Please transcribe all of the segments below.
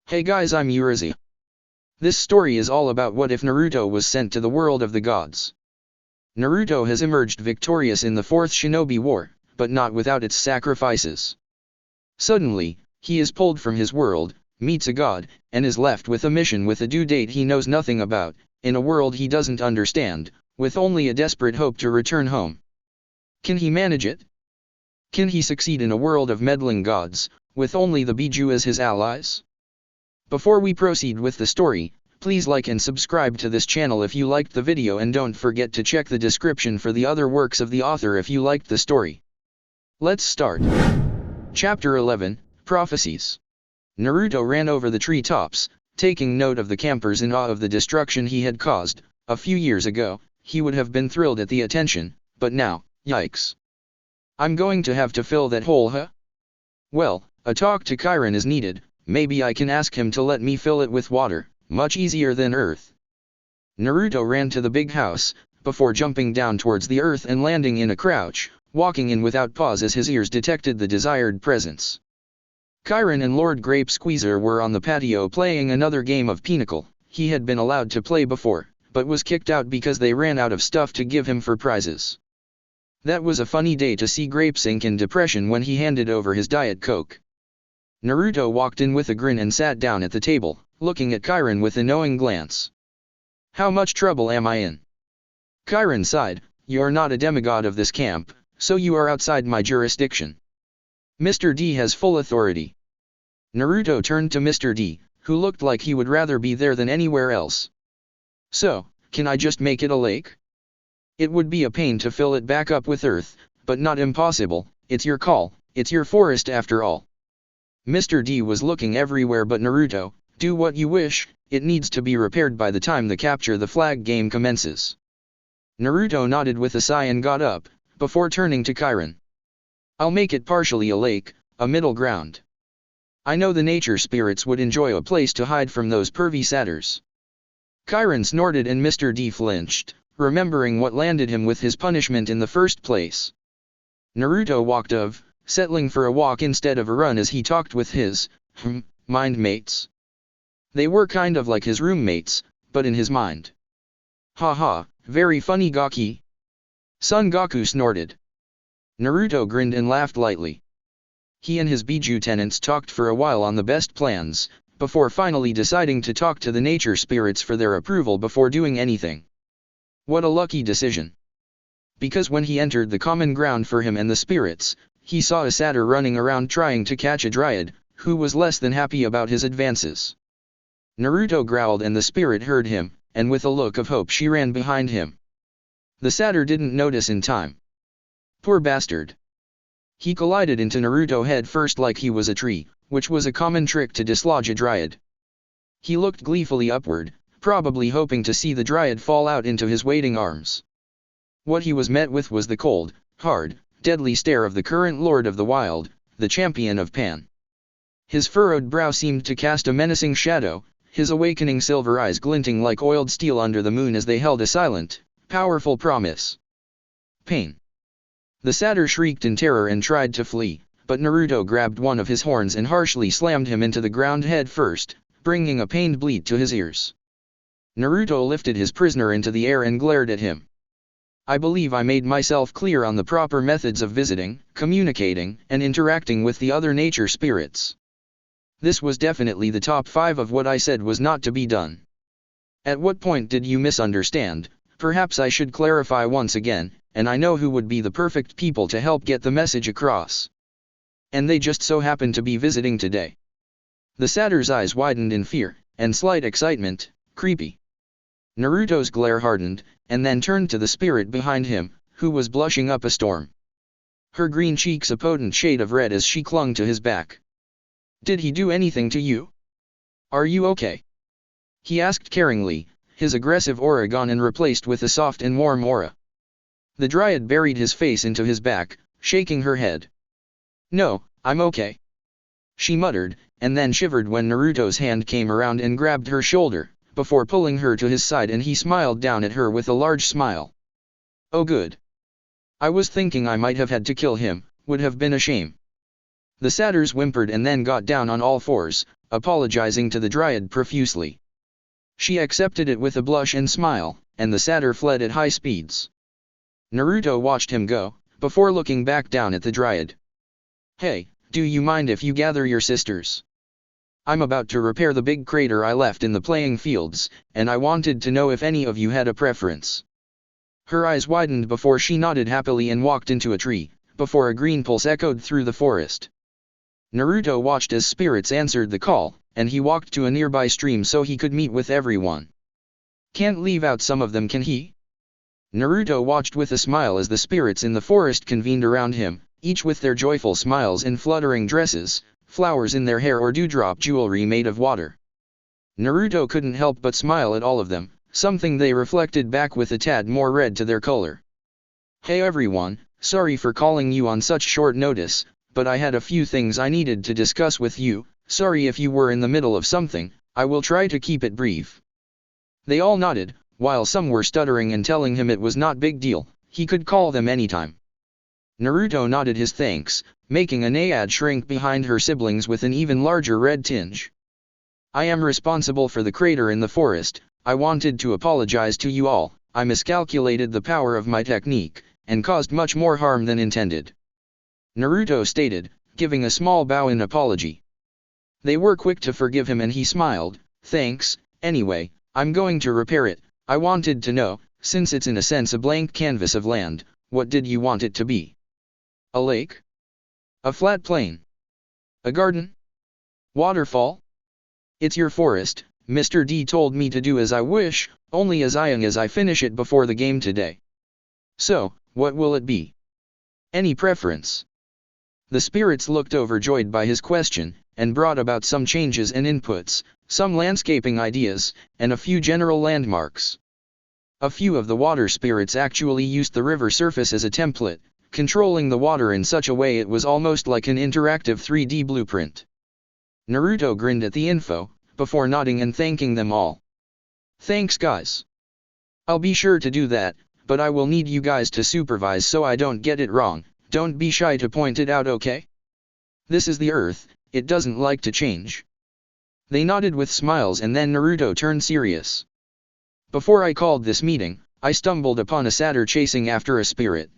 Hey guys, I'm Urizi. This story is all about what if Naruto was sent to the world of the gods. Naruto has emerged victorious in the Fourth Shinobi War, but not without its sacrifices. Suddenly, he is pulled from his world, meets a god, and is left with a mission with a due date he knows nothing about, in a world he doesn't understand, with only a desperate hope to return home. Can he manage it? Can he succeed in a world of meddling gods, with only the Bijuu as his allies? Before we proceed with the story, please like and subscribe to this channel if you liked the video, and don't forget to check the description for the other works of the author if you liked the story. Let's start. Chapter 11, Prophecies. Naruto ran over the treetops, taking note of the campers in awe of the destruction he had caused. A few years ago, he would have been thrilled at the attention, but now, yikes. I'm going to have to fill that hole, huh? Well, a talk to Chiron is needed. Maybe I can ask him to let me fill it with water, much easier than earth. Naruto ran to the big house, before jumping down towards the earth and landing in a crouch, walking in without pause as his ears detected the desired presence. Chiron and Lord Grape Squeezer were on the patio playing another game of Pinnacle. He had been allowed to play before, but was kicked out because they ran out of stuff to give him for prizes. That was a funny day to see Grape sink in depression when he handed over his Diet Coke. Naruto walked in with a grin and sat down at the table, looking at Chiron with a knowing glance. How much trouble am I in? Chiron sighed. You're not a demigod of this camp, so you are outside my jurisdiction. Mr. D has full authority. Naruto turned to Mr. D, who looked like he would rather be there than anywhere else. So, can I just make it a lake? It would be a pain to fill it back up with earth, but not impossible. It's your call, it's your forest after all. Mr. D was looking everywhere but Naruto. Do what you wish, it needs to be repaired by the time the capture the flag game commences. Naruto nodded with a sigh and got up, before turning to Chiron. I'll make it partially a lake, a middle ground. I know the nature spirits would enjoy a place to hide from those pervy satyrs. Chiron snorted and Mr. D flinched, remembering what landed him with his punishment in the first place. Naruto walked off, settling for a walk instead of a run as he talked with his mind mates. They were kind of like his roommates, but in his mind. Haha, very funny Gaki. Son Goku snorted. Naruto grinned and laughed lightly. He and his Bijuu tenants talked for a while on the best plans, before finally deciding to talk to the nature spirits for their approval before doing anything. What a lucky decision. Because when he entered the common ground for him and the spirits, he saw a satyr running around trying to catch a dryad, who was less than happy about his advances. Naruto growled and the spirit heard him, and with a look of hope she ran behind him. The satyr didn't notice in time. Poor bastard. He collided into Naruto head first like he was a tree, which was a common trick to dislodge a dryad. He looked gleefully upward, probably hoping to see the dryad fall out into his waiting arms. What he was met with was the cold, hard, deadly stare of the current Lord of the Wild, the champion of Pan. His furrowed brow seemed to cast a menacing shadow, his awakening silver eyes glinting like oiled steel under the moon as they held a silent, powerful promise. Pain. The satyr shrieked in terror and tried to flee, but Naruto grabbed one of his horns and harshly slammed him into the ground head first, bringing a pained bleat to his ears. Naruto lifted his prisoner into the air and glared at him. I believe I made myself clear on the proper methods of visiting, communicating, and interacting with the other nature spirits. This was definitely the top 5 of what I said was not to be done. At what point did you misunderstand? Perhaps I should clarify once again, and I know who would be the perfect people to help get the message across. And they just so happen to be visiting today. The satyr's eyes widened in fear, and slight excitement. Creepy. Naruto's glare hardened, and then turned to the spirit behind him, who was blushing up a storm. Her green cheeks a potent shade of red as she clung to his back. Did he do anything to you? Are you okay? He asked caringly, his aggressive aura gone and replaced with a soft and warm aura. The dryad buried his face into his back, shaking her head. No, I'm okay. She muttered, and then shivered when Naruto's hand came around and grabbed her shoulder, before pulling her to his side, and he smiled down at her with a large smile. Oh good. I was thinking I might have had to kill him, would have been a shame. The satyrs whimpered and then got down on all fours, apologizing to the dryad profusely. She accepted it with a blush and smile, and the satyr fled at high speeds. Naruto watched him go, before looking back down at the dryad. "Hey, do you mind if you gather your sisters? I'm about to repair the big crater I left in the playing fields, and I wanted to know if any of you had a preference." Her eyes widened before she nodded happily and walked into a tree, before a green pulse echoed through the forest. Naruto watched as spirits answered the call, and he walked to a nearby stream so he could meet with everyone. Can't leave out some of them, can he? Naruto watched with a smile as the spirits in the forest convened around him, each with their joyful smiles and fluttering dresses, flowers in their hair or dewdrop jewelry made of water. Naruto couldn't help but smile at all of them, something they reflected back with a tad more red to their color. "Hey everyone, sorry for calling you on such short notice, but I had a few things I needed to discuss with you. Sorry if you were in the middle of something, I will try to keep it brief." They all nodded, while some were stuttering and telling him it was not big deal, he could call them anytime. Naruto nodded his thanks, making a naiad shrink behind her siblings with an even larger red tinge. "I am responsible for the crater in the forest. I wanted to apologize to you all. I miscalculated the power of my technique, and caused much more harm than intended," Naruto stated, giving a small bow in apology. They were quick to forgive him and he smiled. "Thanks, anyway, I'm going to repair it. I wanted to know, since it's in a sense a blank canvas of land, what did you want it to be? A lake? A flat plain? A garden? Waterfall? It's your forest. Mr. D told me to do as I wish, only as long as I finish it before the game today. So, what will it be? Any preference?" The spirits looked overjoyed by his question, and brought about some changes and inputs, some landscaping ideas, and a few general landmarks. A few of the water spirits actually used the river surface as a template, controlling the water in such a way it was almost like an interactive 3D blueprint. Naruto grinned at the info, before nodding and thanking them all. "Thanks guys. I'll be sure to do that, but I will need you guys to supervise so I don't get it wrong. Don't be shy to point it out, okay? This is the Earth, it doesn't like to change." They nodded with smiles and then Naruto turned serious. "Before I called this meeting, I stumbled upon a satyr chasing after a spirit."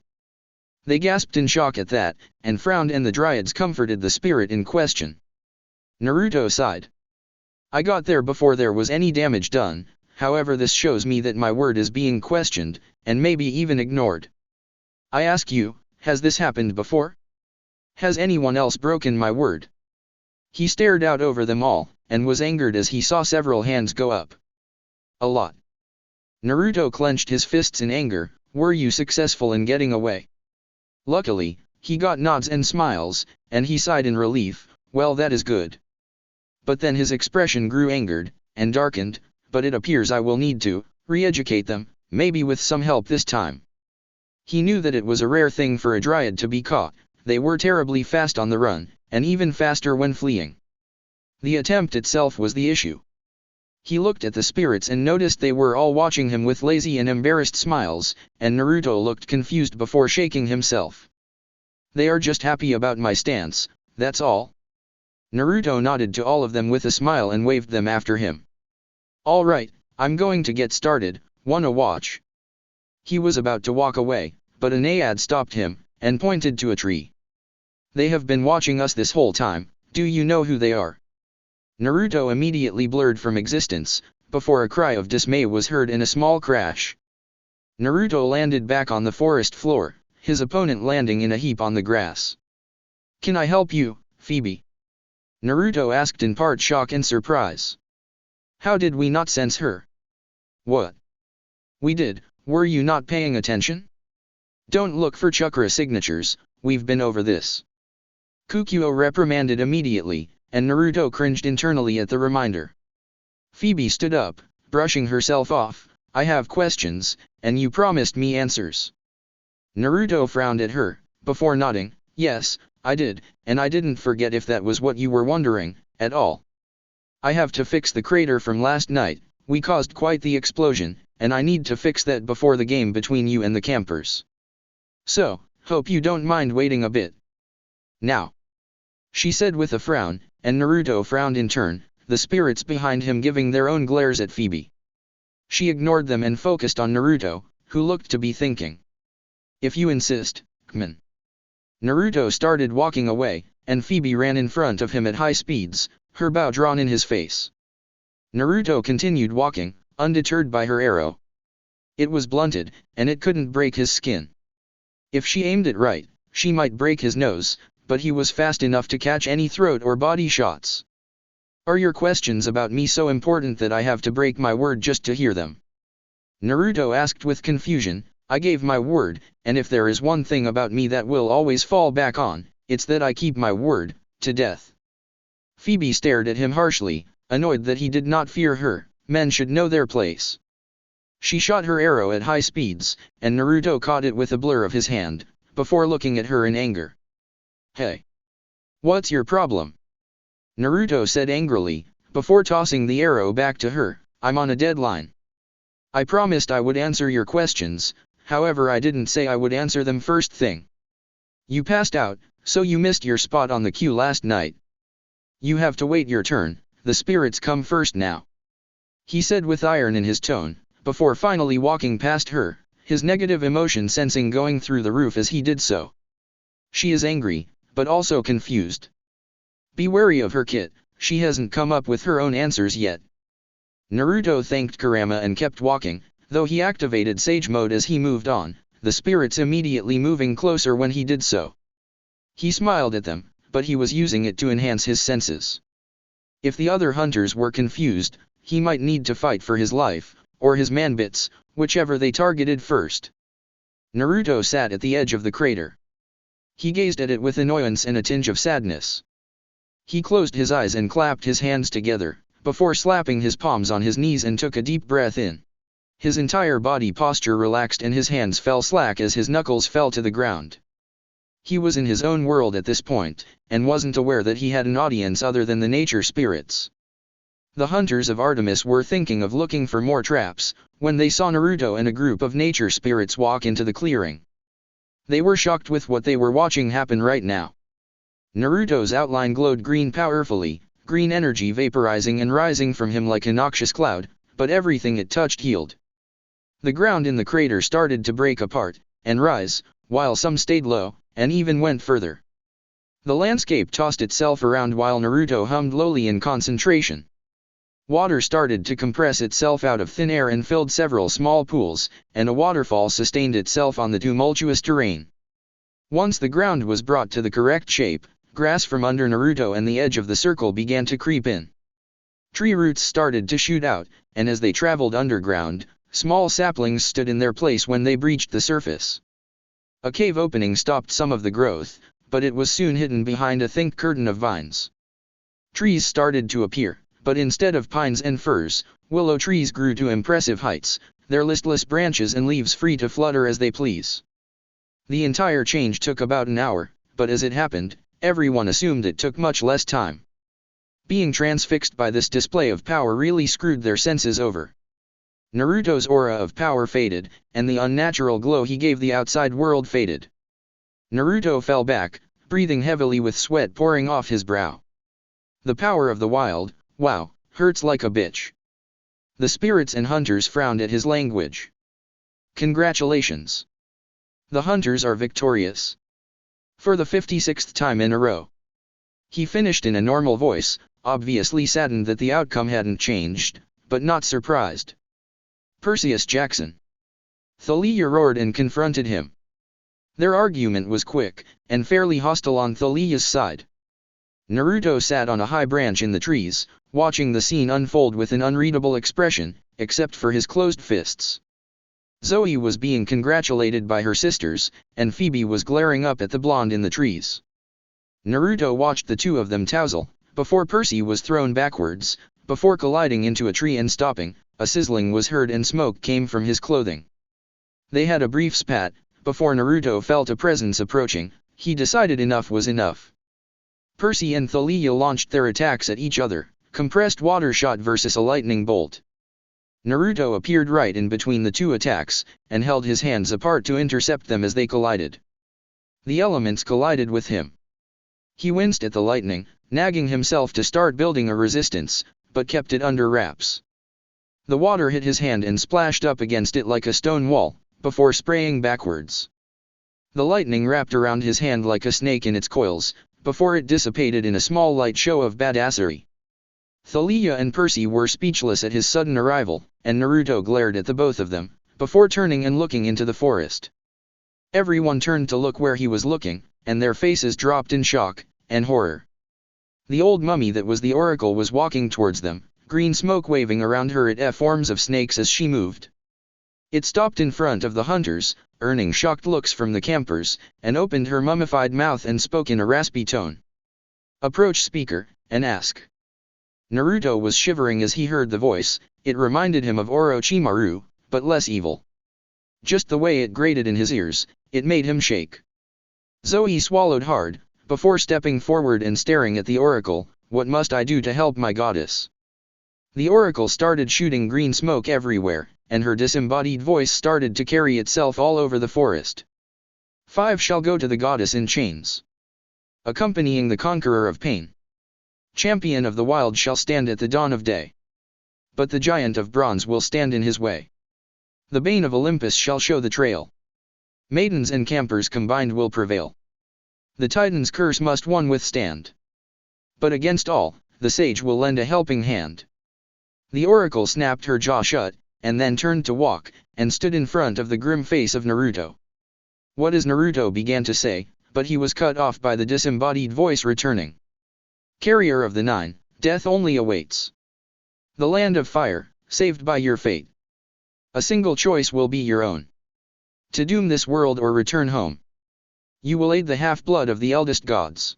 They gasped in shock at that, and frowned, and the dryads comforted the spirit in question. Naruto sighed. "I got there before there was any damage done, however this shows me that my word is being questioned, and maybe even ignored. I ask you, has this happened before? Has anyone else broken my word?" He stared out over them all, and was angered as he saw several hands go up. "A lot." Naruto clenched his fists in anger. "Were you successful in getting away?" Luckily, he got nods and smiles, and he sighed in relief. "Well, that is good." But then his expression grew angered, and darkened. "But it appears I will need to re-educate them, maybe with some help this time." He knew that it was a rare thing for a dryad to be caught. They were terribly fast on the run, and even faster when fleeing. The attempt itself was the issue. He looked at the spirits and noticed they were all watching him with lazy and embarrassed smiles, and Naruto looked confused before shaking himself. "They are just happy about my stance, that's all." Naruto nodded to all of them with a smile and waved them after him. "All right, I'm going to get started, wanna watch?" He was about to walk away, but a naiad stopped him, and pointed to a tree. "They have been watching us this whole time. Do you know who they are?" Naruto immediately blurred from existence, before a cry of dismay was heard and a small crash. Naruto landed back on the forest floor, his opponent landing in a heap on the grass. "Can I help you, Phoebe?" Naruto asked in part shock and surprise. "How did we not sense her?" "What? We did, were you not paying attention? Don't look for chakra signatures, we've been over this." Kukyo reprimanded immediately, and Naruto cringed internally at the reminder. Phoebe stood up, brushing herself off. "I have questions, and you promised me answers." Naruto frowned at her, before nodding. "Yes, I did, and I didn't forget if that was what you were wondering, at all. I have to fix the crater from last night. We caused quite the explosion, and I need to fix that before the game between you and the campers. So, hope you don't mind waiting a bit." "Now," she said with a frown, and Naruto frowned in turn, the spirits behind him giving their own glares at Phoebe. She ignored them and focused on Naruto, who looked to be thinking. "If you insist, Kman." Naruto started walking away, and Phoebe ran in front of him at high speeds, her bow drawn in his face. Naruto continued walking, undeterred by her arrow. It was blunted, and it couldn't break his skin. If she aimed it right, she might break his nose, but he was fast enough to catch any throat or body shots. "Are your questions about me so important that I have to break my word just to hear them?" Naruto asked with confusion. "I gave my word, and if there is one thing about me that will always fall back on, it's that I keep my word, to death." Phoebe stared at him harshly, annoyed that he did not fear her. Men should know their place. She shot her arrow at high speeds, and Naruto caught it with a blur of his hand, before looking at her in anger. "Hey! What's your problem?" Naruto said angrily, before tossing the arrow back to her. "I'm on a deadline. I promised I would answer your questions, however I didn't say I would answer them first thing. You passed out, so you missed your spot on the queue last night. You have to wait your turn, the spirits come first now," he said with iron in his tone, before finally walking past her, his negative emotion sensing going through the roof as he did so. She is angry, but also confused. Be wary of her, Kit, she hasn't come up with her own answers yet. Naruto thanked Kurama and kept walking, though he activated Sage Mode as he moved on, the spirits immediately moving closer when he did so. He smiled at them, but he was using it to enhance his senses. If the other hunters were confused, he might need to fight for his life, or his manbits, whichever they targeted first. Naruto sat at the edge of the crater. He gazed at it with annoyance and a tinge of sadness. He closed his eyes and clapped his hands together, before slapping his palms on his knees and took a deep breath in. His entire body posture relaxed and his hands fell slack as his knuckles fell to the ground. He was in his own world at this point, and wasn't aware that he had an audience other than the nature spirits. The hunters of Artemis were thinking of looking for more traps, when they saw Naruto and a group of nature spirits walk into the clearing. They were shocked with what they were watching happen right now. Naruto's outline glowed green powerfully, green energy vaporizing and rising from him like a noxious cloud, but everything it touched healed. The ground in the crater started to break apart, and rise, while some stayed low, and even went further. The landscape tossed itself around while Naruto hummed lowly in concentration. Water started to compress itself out of thin air and filled several small pools, and a waterfall sustained itself on the tumultuous terrain. Once the ground was brought to the correct shape, grass from under Naruto and the edge of the circle began to creep in. Tree roots started to shoot out, and as they traveled underground, small saplings stood in their place when they breached the surface. A cave opening stopped some of the growth, but it was soon hidden behind a thick curtain of vines. Trees started to appear, but instead of pines and firs, willow trees grew to impressive heights, their listless branches and leaves free to flutter as they please. The entire change took about an hour, but as it happened, everyone assumed it took much less time. Being transfixed by this display of power really screwed their senses over. Naruto's aura of power faded, and the unnatural glow he gave the outside world faded. Naruto fell back, breathing heavily with sweat pouring off his brow. The power of the wild, wow, hurts like a bitch. The spirits and hunters frowned at his language. Congratulations. The hunters are victorious. For the 56th time in a row. He finished in a normal voice, obviously saddened that the outcome hadn't changed, but not surprised. Perseus Jackson. Thalia roared and confronted him. Their argument was quick, and fairly hostile on Thalia's side. Naruto sat on a high branch in the trees, watching the scene unfold with an unreadable expression, except for his closed fists. Zoe was being congratulated by her sisters, and Phoebe was glaring up at the blonde in the trees. Naruto watched the two of them tousle, before Percy was thrown backwards, before colliding into a tree and stopping. A sizzling was heard and smoke came from his clothing. They had a brief spat, before Naruto felt a presence approaching. He decided enough was enough. Percy and Thalia launched their attacks at each other, compressed water shot versus a lightning bolt. Naruto appeared right in between the two attacks, and held his hands apart to intercept them as they collided. The elements collided with him. He winced at the lightning, nagging himself to start building a resistance, but kept it under wraps. The water hit his hand and splashed up against it like a stone wall, before spraying backwards. The lightning wrapped around his hand like a snake in its coils, before it dissipated in a small light show of badassery. Thalia and Percy were speechless at his sudden arrival, and Naruto glared at the both of them, before turning and looking into the forest. Everyone turned to look where he was looking, and their faces dropped in shock and horror. The old mummy that was the oracle was walking towards them, green smoke waving around her at forms of snakes as she moved. It stopped in front of the hunters, earning shocked looks from the campers, and opened her mummified mouth and spoke in a raspy tone. "Approach, speaker, and ask." Naruto was shivering as he heard the voice. It reminded him of Orochimaru, but less evil. Just the way it grated in his ears, it made him shake. Zoe swallowed hard, before stepping forward and staring at the oracle. "What must I do to help my goddess?" The oracle started shooting green smoke everywhere, and her disembodied voice started to carry itself all over the forest. "5 shall go to the goddess in chains, accompanying the conqueror of pain. Champion of the wild shall stand at the dawn of day. But the giant of bronze will stand in his way. The bane of Olympus shall show the trail. Maidens and campers combined will prevail. The titan's curse must one withstand. But against all, the sage will lend a helping hand." The oracle snapped her jaw shut, and then turned to walk, and stood in front of the grim face of Naruto. What is Naruto began to say, but he was cut off by the disembodied voice returning. "Carrier of the Nine, death only awaits. The land of fire, saved by your fate. A single choice will be your own. To doom this world or return home. You will aid the half-blood of the eldest gods.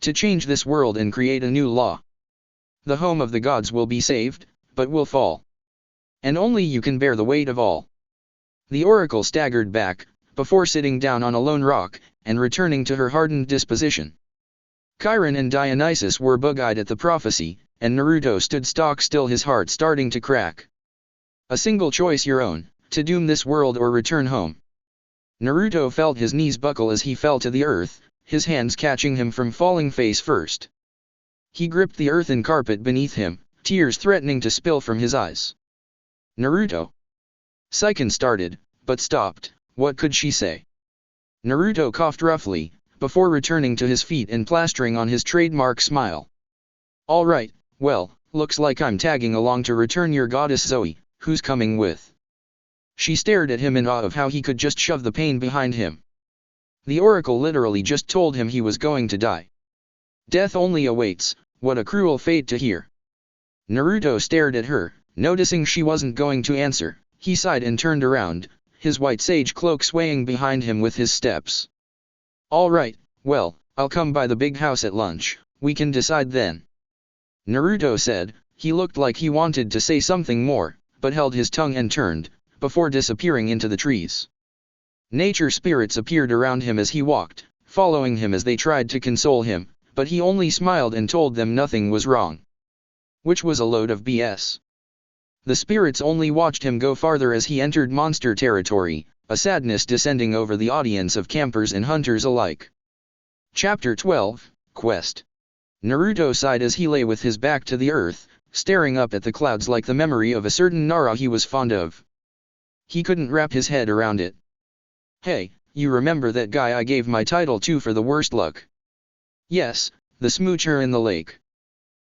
To change this world and create a new law. The home of the gods will be saved, but will fall. And only you can bear the weight of all." The oracle staggered back, before sitting down on a lone rock, and returning to her hardened disposition. Chiron and Dionysus were bug-eyed at the prophecy, and Naruto stood stock still, his heart starting to crack. A single choice your own, to doom this world or return home. Naruto felt his knees buckle as he fell to the earth, his hands catching him from falling face first. He gripped the earthen carpet beneath him, tears threatening to spill from his eyes. "Naruto." Saiken started, but stopped. What could she say? Naruto coughed roughly, before returning to his feet and plastering on his trademark smile. "All right, well, looks like I'm tagging along to return your goddess Zoe. Who's coming with?" She stared at him in awe of how he could just shove the pain behind him. The oracle literally just told him he was going to die. Death only awaits. What a cruel fate to hear. Naruto stared at her, noticing she wasn't going to answer. He sighed and turned around, his white sage cloak swaying behind him with his steps. "All right, well, I'll come by the big house at lunch, we can decide then," Naruto said. He looked like he wanted to say something more, but held his tongue and turned, before disappearing into the trees. Nature spirits appeared around him as he walked, following him as they tried to console him, but he only smiled and told them nothing was wrong. Which was a load of BS. The spirits only watched him go farther as he entered monster territory, a sadness descending over the audience of campers and hunters alike. Chapter 12, Quest. Naruto sighed as he lay with his back to the earth, staring up at the clouds like the memory of a certain Nara he was fond of. He couldn't wrap his head around it. "Hey, you remember that guy I gave my title to for the worst luck?" "Yes, the smoocher in the lake.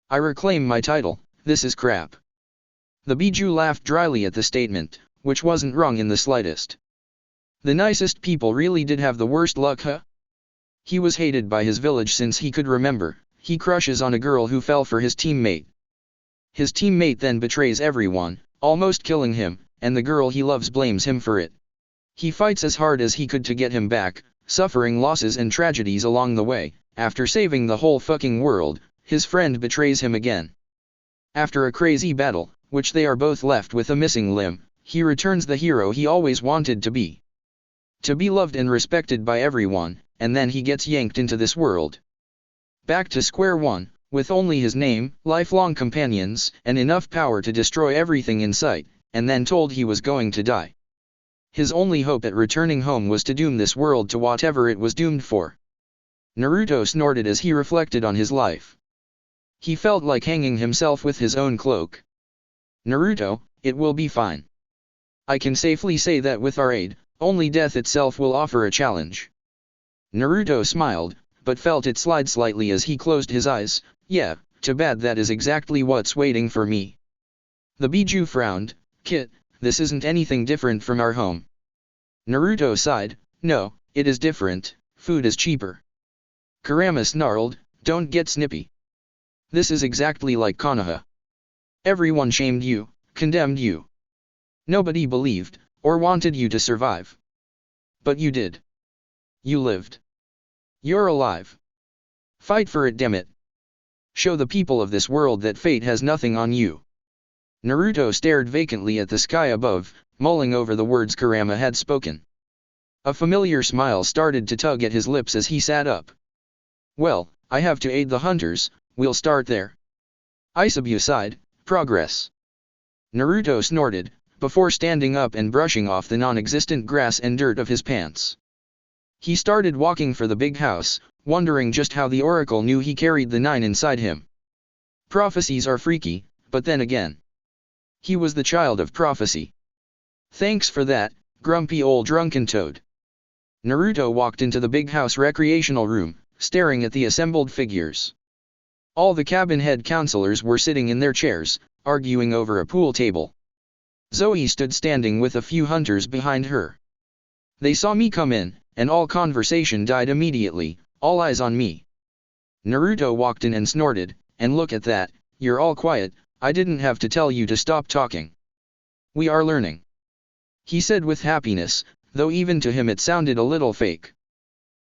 I reclaim my title, this is crap." The Bijuu laughed dryly at the statement, which wasn't wrong in the slightest. The nicest people really did have the worst luck, huh? He was hated by his village since he could remember. He crushes on a girl who fell for his teammate. His teammate then betrays everyone, almost killing him, and the girl he loves blames him for it. He fights as hard as he could to get him back, suffering losses and tragedies along the way. After saving the whole fucking world, his friend betrays him again. After a crazy battle, which they are both left with a missing limb, he returns the hero he always wanted to be. To be loved and respected by everyone, and then he gets yanked into this world. Back to square one, with only his name, lifelong companions, and enough power to destroy everything in sight, and then told he was going to die. His only hope at returning home was to doom this world to whatever it was doomed for. Naruto snorted as he reflected on his life. He felt like hanging himself with his own cloak. Naruto, it will be fine. I can safely say that with our aid, only death itself will offer a challenge. Naruto smiled, but felt it slide slightly as he closed his eyes. Yeah, too bad that is exactly what's waiting for me. The Bijuu frowned. Kit, this isn't anything different from our home. Naruto sighed. No, it is different, food is cheaper. Kurama snarled, don't get snippy. This is exactly like Konoha. Everyone shamed you, condemned you. Nobody believed, or wanted you to survive. But you did. You lived. You're alive. Fight for it, dammit. Show the people of this world that fate has nothing on you. Naruto stared vacantly at the sky above, mulling over the words Kurama had spoken. A familiar smile started to tug at his lips as he sat up. Well, I have to aid the hunters, we'll start there. Isabu sighed, progress. Naruto snorted, before standing up and brushing off the non-existent grass and dirt of his pants. He started walking for the big house, wondering just how the oracle knew he carried the 9 inside him. Prophecies are freaky, but then again. He was the child of prophecy. Thanks for that, grumpy old drunken toad. Naruto walked into the big house recreational room, staring at the assembled figures. All the cabin head counselors were sitting in their chairs, arguing over a pool table. Zoe stood standing with a few hunters behind her. They saw me come in, and all conversation died immediately, all eyes on me. Naruto walked in and snorted, and look at that, you're all quiet, I didn't have to tell you to stop talking. We are learning. He said with happiness, though even to him it sounded a little fake.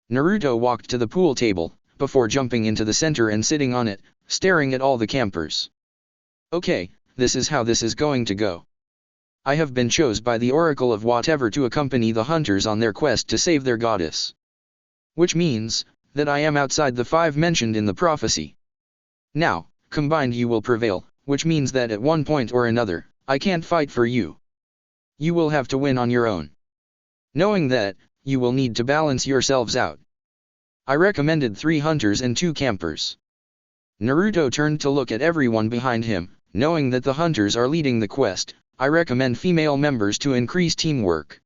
Naruto walked to the pool table, before jumping into the center and sitting on it, staring at all the campers. Okay, this is how this is going to go. I have been chosen by the Oracle of whatever to accompany the hunters on their quest to save their goddess. Which means, that I am outside the 5 mentioned in the prophecy. Now, combined you will prevail, which means that at one point or another, I can't fight for you. You will have to win on your own. Knowing that, you will need to balance yourselves out. I recommended 3 hunters and 2 campers. Naruto turned to look at everyone behind him, knowing that the hunters are leading the quest. I recommend female members to increase teamwork.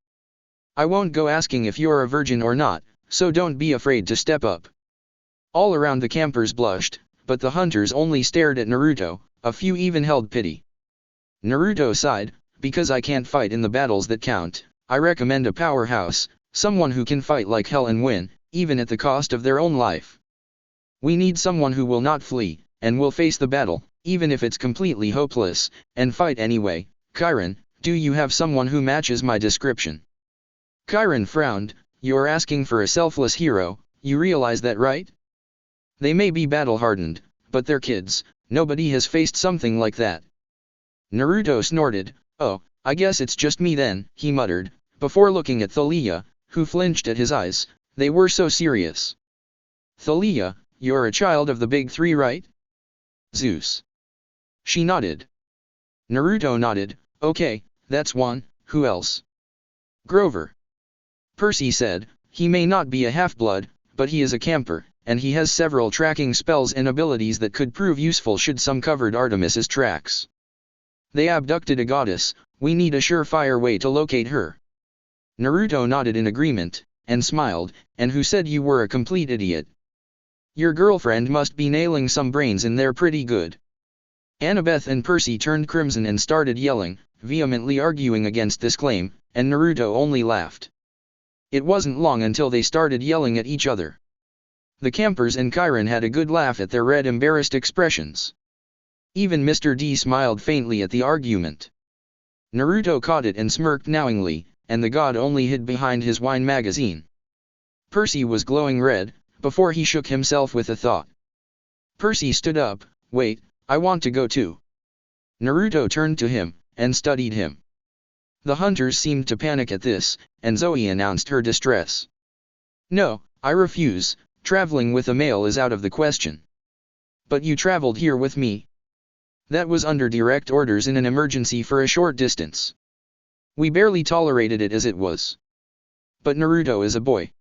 I won't go asking if you're a virgin or not, so don't be afraid to step up. All around the campers blushed, but the hunters only stared at Naruto, a few even held pity. Naruto sighed, because I can't fight in the battles that count, I recommend a powerhouse, someone who can fight like hell and win, even at the cost of their own life. We need someone who will not flee, and will face the battle, even if it's completely hopeless, and fight anyway. Kirin, do you have someone who matches my description? Kirin frowned, you're asking for a selfless hero, you realize that, right? They may be battle-hardened, but they're kids, nobody has faced something like that. Naruto snorted, oh, I guess it's just me then, he muttered, before looking at Thalia, who flinched at his eyes, they were so serious. Thalia, you're a child of the big 3, right? Zeus. She nodded. Naruto nodded, okay, that's one, who else? Grover. Percy said, he may not be a half-blood, but he is a camper, and he has several tracking spells and abilities that could prove useful should some covered Artemis's tracks. They abducted a goddess, we need a surefire way to locate her. Naruto nodded in agreement, and smiled, and who said you were a complete idiot? Your girlfriend must be nailing some brains in there pretty good. Annabeth and Percy turned crimson and started yelling, vehemently arguing against this claim, and Naruto only laughed. It wasn't long until they started yelling at each other. The campers and Kirin had a good laugh at their red embarrassed expressions. Even Mr. D smiled faintly at the argument. Naruto caught it and smirked knowingly, and the god only hid behind his wine magazine. Percy was glowing red, before he shook himself with a thought. Percy stood up, wait, I want to go too. Naruto turned to him, and studied him. The hunters seemed to panic at this, and Zoe announced her distress. No, I refuse, traveling with a male is out of the question. But you traveled here with me. That was under direct orders in an emergency for a short distance. We barely tolerated it as it was. But Naruto is a boy.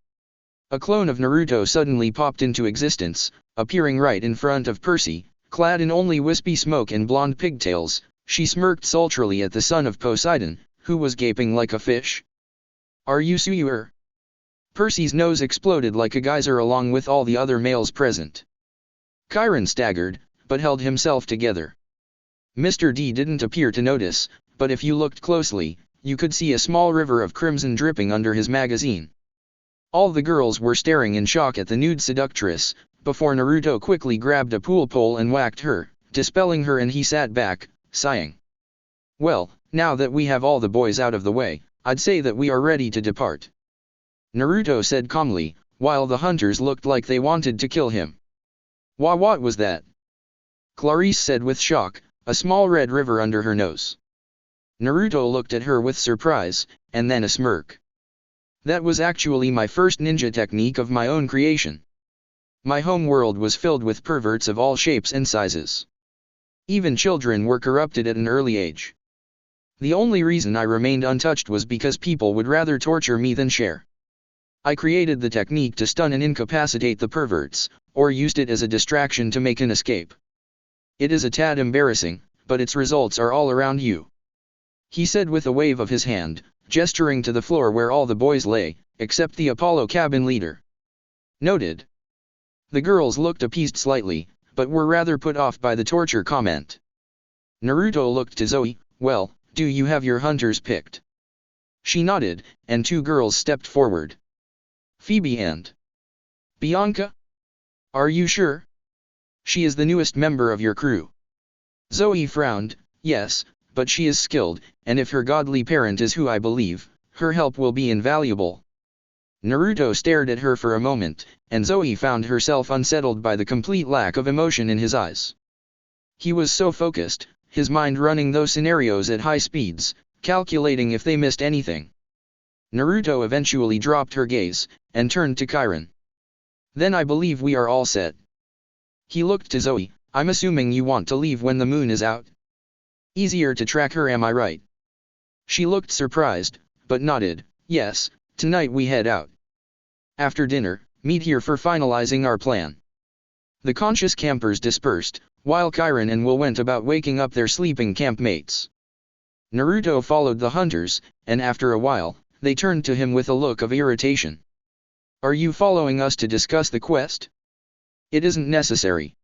A clone of Naruto suddenly popped into existence, appearing right in front of Percy, clad in only wispy smoke and blonde pigtails. She smirked sultrily at the son of Poseidon, who was gaping like a fish. "Are you Suyur?" Percy's nose exploded like a geyser along with all the other males present. Chiron staggered, but held himself together. Mr. D didn't appear to notice, but if you looked closely, you could see a small river of crimson dripping under his magazine. All the girls were staring in shock at the nude seductress, before Naruto quickly grabbed a pool pole and whacked her, dispelling her, and he sat back, sighing. "Well, now that we have all the boys out of the way, I'd say that we are ready to depart," Naruto said calmly, while the hunters looked like they wanted to kill him. What was that?" Clarice said with shock, a small red river under her nose. Naruto looked at her with surprise, and then a smirk. "That was actually my first ninja technique of my own creation. My home world was filled with perverts of all shapes and sizes. Even children were corrupted at an early age. The only reason I remained untouched was because people would rather torture me than share. I created the technique to stun and incapacitate the perverts, or used it as a distraction to make an escape. It is a tad embarrassing, but its results are all around you," he said with a wave of his hand, gesturing to the floor where all the boys lay, except the Apollo cabin leader. "Noted." The girls looked appeased slightly, but were rather put off by the torture comment. Naruto looked to Zoe. "Well, do you have your hunters picked?" She nodded, and two girls stepped forward. "Phoebe and Bianca? Are you sure? She is the newest member of your crew." Zoe frowned. "Yes, but she is skilled, and if her godly parent is who I believe, her help will be invaluable." Naruto stared at her for a moment, and Zoe found herself unsettled by the complete lack of emotion in his eyes. He was so focused, his mind running those scenarios at high speeds, calculating if they missed anything. Naruto eventually dropped her gaze, and turned to Chiron. "Then I believe we are all set." He looked to Zoe. "I'm assuming you want to leave when the moon is out? Easier to track her, am I right?" She looked surprised, but nodded. "Yes, tonight we head out. After dinner, meet here for finalizing our plan." The conscious campers dispersed, while Chiron and Will went about waking up their sleeping campmates. Naruto followed the hunters, and after a while, they turned to him with a look of irritation. "Are you following us to discuss the quest? It isn't necessary.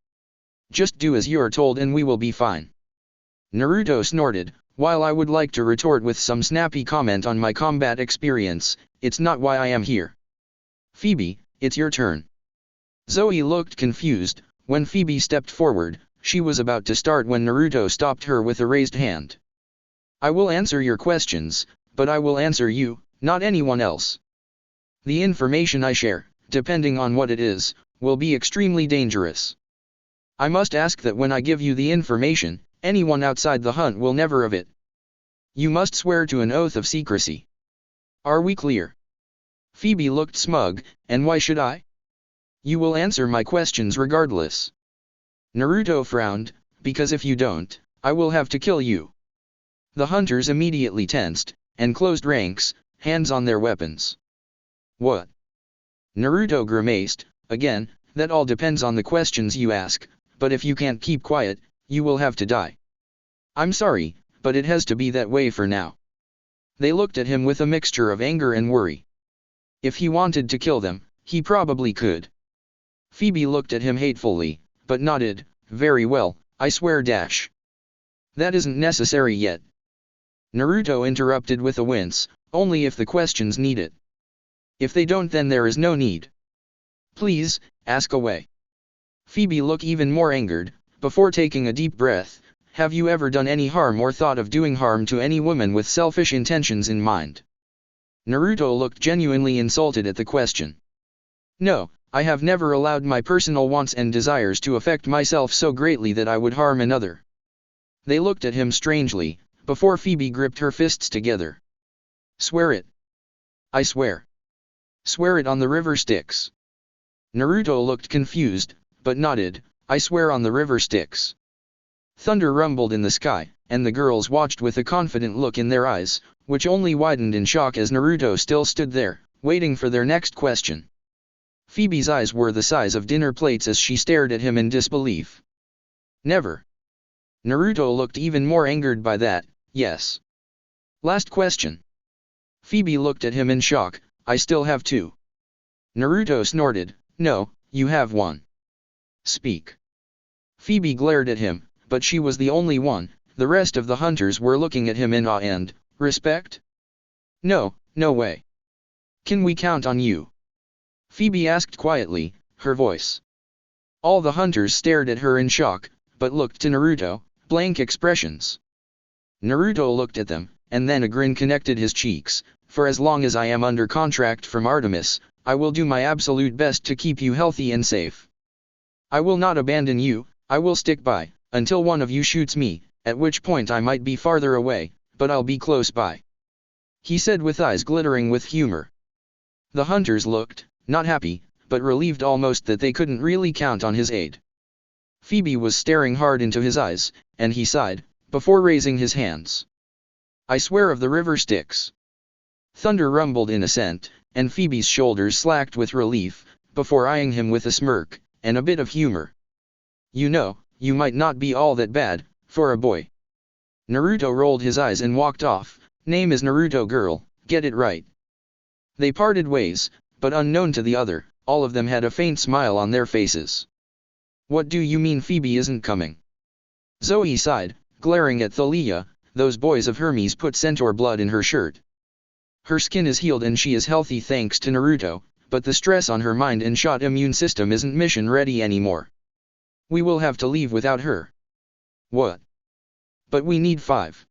Just do as you are told and we will be fine." Naruto snorted. "While I would like to retort with some snappy comment on my combat experience, it's not why I am here. Phoebe, it's your turn." Zoe looked confused. When Phoebe stepped forward, she was about to start when Naruto stopped her with a raised hand. "I will answer your questions, but I will answer you, not anyone else. The information I share, depending on what it is, will be extremely dangerous. I must ask that when I give you the information, anyone outside the hunt will never have it. You must swear to an oath of secrecy. Are we clear?" Phoebe looked smug. "And why should I? You will answer my questions regardless." Naruto frowned. "Because if you don't, I will have to kill you." The hunters immediately tensed, and closed ranks, hands on their weapons. "What?" Naruto grimaced. "Again, that all depends on the questions you ask, but if you can't keep quiet, you will have to die. I'm sorry, but it has to be that way for now." They looked at him with a mixture of anger and worry. If he wanted to kill them, he probably could. Phoebe looked at him hatefully, but nodded. "Very well, I swear dash." "That isn't necessary yet," Naruto interrupted with a wince. "Only if the questions need it. If they don't, then there is no need. Please, ask away." Phoebe looked even more angered. Before taking a deep breath, "Have you ever done any harm or thought of doing harm to any woman with selfish intentions in mind?" Naruto looked genuinely insulted at the question. "No, I have never allowed my personal wants and desires to affect myself so greatly that I would harm another." They looked at him strangely, before Phoebe gripped her fists together. "Swear it." "I swear." "Swear it on the river Styx." Naruto looked confused, but nodded. "I swear on the river Styx." Thunder rumbled in the sky, and the girls watched with a confident look in their eyes, which only widened in shock as Naruto still stood there, waiting for their next question. Phoebe's eyes were the size of dinner plates as she stared at him in disbelief. Never. Naruto looked even more angered by that. Yes. Last question. Phoebe looked at him in shock. I still have two. Naruto snorted. No, you have one. Speak. Phoebe glared at him, but she was the only one. The rest of the hunters were looking at him in awe and respect. No, no way. Can we count on you? Phoebe asked quietly, her voice. All the hunters stared at her in shock, but looked to Naruto, blank expressions. Naruto looked at them, and then a grin connected his cheeks. For as long as I am under contract from Artemis, I will do my absolute best to keep you healthy and safe. I will not abandon you, I will stick by, until one of you shoots me, at which point I might be farther away, but I'll be close by. He said with eyes glittering with humor. The hunters looked, not happy, but relieved almost that they couldn't really count on his aid. Phoebe was staring hard into his eyes, and he sighed, before raising his hands. I swear of the river Styx. Thunder rumbled in assent, and Phoebe's shoulders slacked with relief, before eyeing him with a smirk, and a bit of humor. You know, you might not be all that bad, for a boy. Naruto rolled his eyes and walked off. Name is Naruto girl, get it right. They parted ways, but unknown to the other, all of them had a faint smile on their faces. What do you mean Phoebe isn't coming? Zoe sighed, glaring at Thalia. Those boys of Hermes put centaur blood in her shirt. Her skin is healed and she is healthy thanks to Naruto, but the stress on her mind and shot immune system isn't mission ready anymore. We will have to leave without her. What? But we need 5.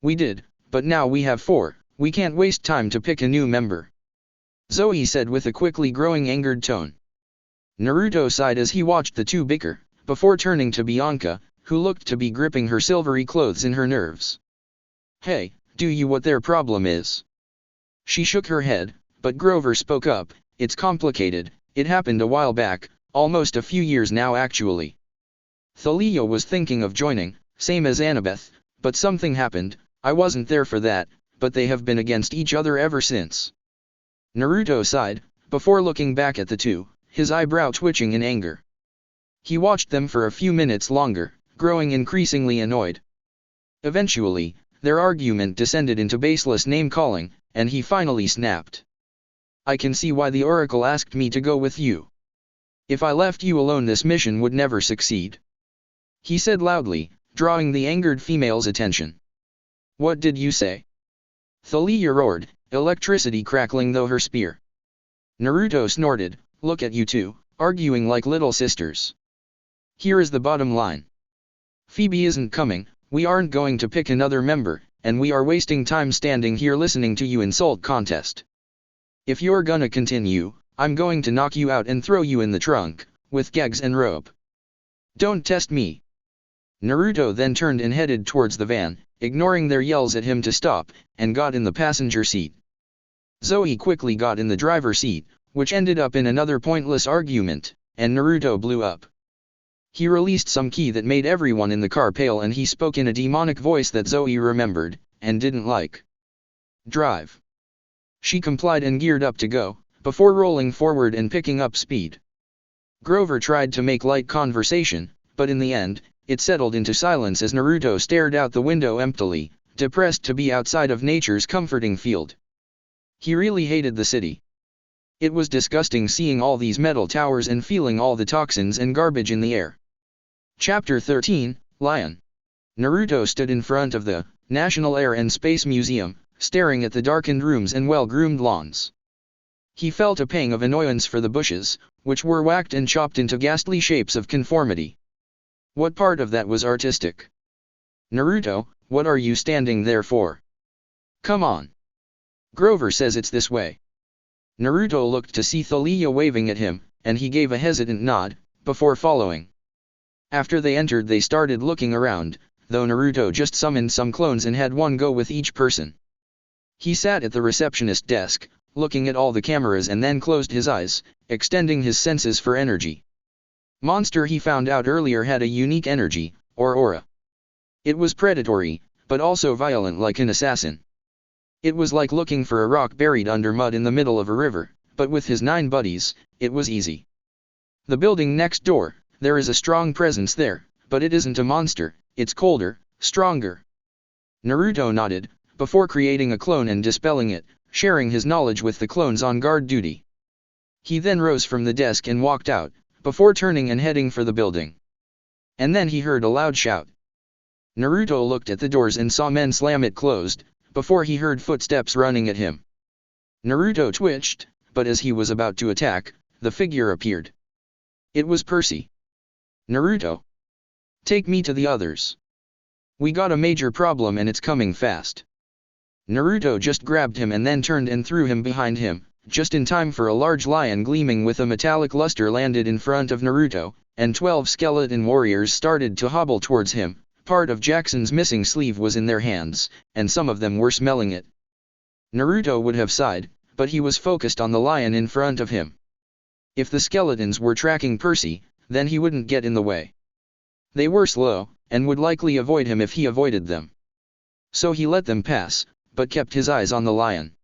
We did, but now we have 4, we can't waste time to pick a new member. Zoe said with a quickly growing angered tone. Naruto sighed as he watched the two bicker, before turning to Bianca, who looked to be gripping her silvery clothes in her nerves. Hey, do you what their problem is? She shook her head, but Grover spoke up, it's complicated, it happened a while back, almost a few years now actually. Thalia was thinking of joining, same as Annabeth, but something happened, I wasn't there for that, but they have been against each other ever since. Naruto sighed, before looking back at the two, his eyebrow twitching in anger. He watched them for a few minutes longer, growing increasingly annoyed. Eventually, their argument descended into baseless name-calling, and he finally snapped. I can see why the Oracle asked me to go with you. If I left you alone this mission would never succeed. He said loudly, drawing the angered female's attention. What did you say? Thalia roared, electricity crackling through her spear. Naruto snorted, look at you two, arguing like little sisters. Here is the bottom line. Phoebe isn't coming, we aren't going to pick another member, and we are wasting time standing here listening to you insult contest. If you're gonna continue, I'm going to knock you out and throw you in the trunk, with gags and rope. Don't test me. Naruto then turned and headed towards the van, ignoring their yells at him to stop, and got in the passenger seat. Zoe quickly got in the driver's seat, which ended up in another pointless argument, and Naruto blew up. He released some key that made everyone in the car pale and he spoke in a demonic voice that Zoe remembered, and didn't like. Drive. She complied and geared up to go, before rolling forward and picking up speed. Grover tried to make light conversation, but in the end, it settled into silence as Naruto stared out the window emptily, depressed to be outside of nature's comforting field. He really hated the city. It was disgusting seeing all these metal towers and feeling all the toxins and garbage in the air. Chapter 13, Lion. Naruto stood in front of the National Air and Space Museum, staring at the darkened rooms and well-groomed lawns. He felt a pang of annoyance for the bushes, which were whacked and chopped into ghastly shapes of conformity. What part of that was artistic? Naruto, what are you standing there for? Come on. Grover says it's this way. Naruto looked to see Thalia waving at him, and he gave a hesitant nod, before following. After they entered they started looking around, though Naruto just summoned some clones and had one go with each person. He sat at the receptionist desk, looking at all the cameras and then closed his eyes, extending his senses for energy. Monster he found out earlier had a unique energy, or aura. It was predatory, but also violent like an assassin. It was like looking for a rock buried under mud in the middle of a river, but with his 9 buddies, It was easy. The building next door, there is a strong presence there, but it isn't a monster, it's colder, stronger. Naruto nodded, before creating a clone and dispelling it, sharing his knowledge with the clones on guard duty. He then rose from the desk and walked out, before turning and heading for the building. And then he heard a loud shout. Naruto looked at the doors and saw men slam it closed, before he heard footsteps running at him. Naruto twitched, but as he was about to attack, the figure appeared. It was Percy. Naruto. Take me to the others. We got a major problem and it's coming fast. Naruto just grabbed him and then turned and threw him behind him, just in time for a large lion gleaming with a metallic luster landed in front of Naruto, and 12 skeleton warriors started to hobble towards him. Part of Jackson's missing sleeve was in their hands, and some of them were smelling it. Naruto would have sighed, but he was focused on the lion in front of him. If the skeletons were tracking Percy, then he wouldn't get in the way. They were slow, and would likely avoid him if he avoided them. So he let them pass, but kept his eyes on the lion.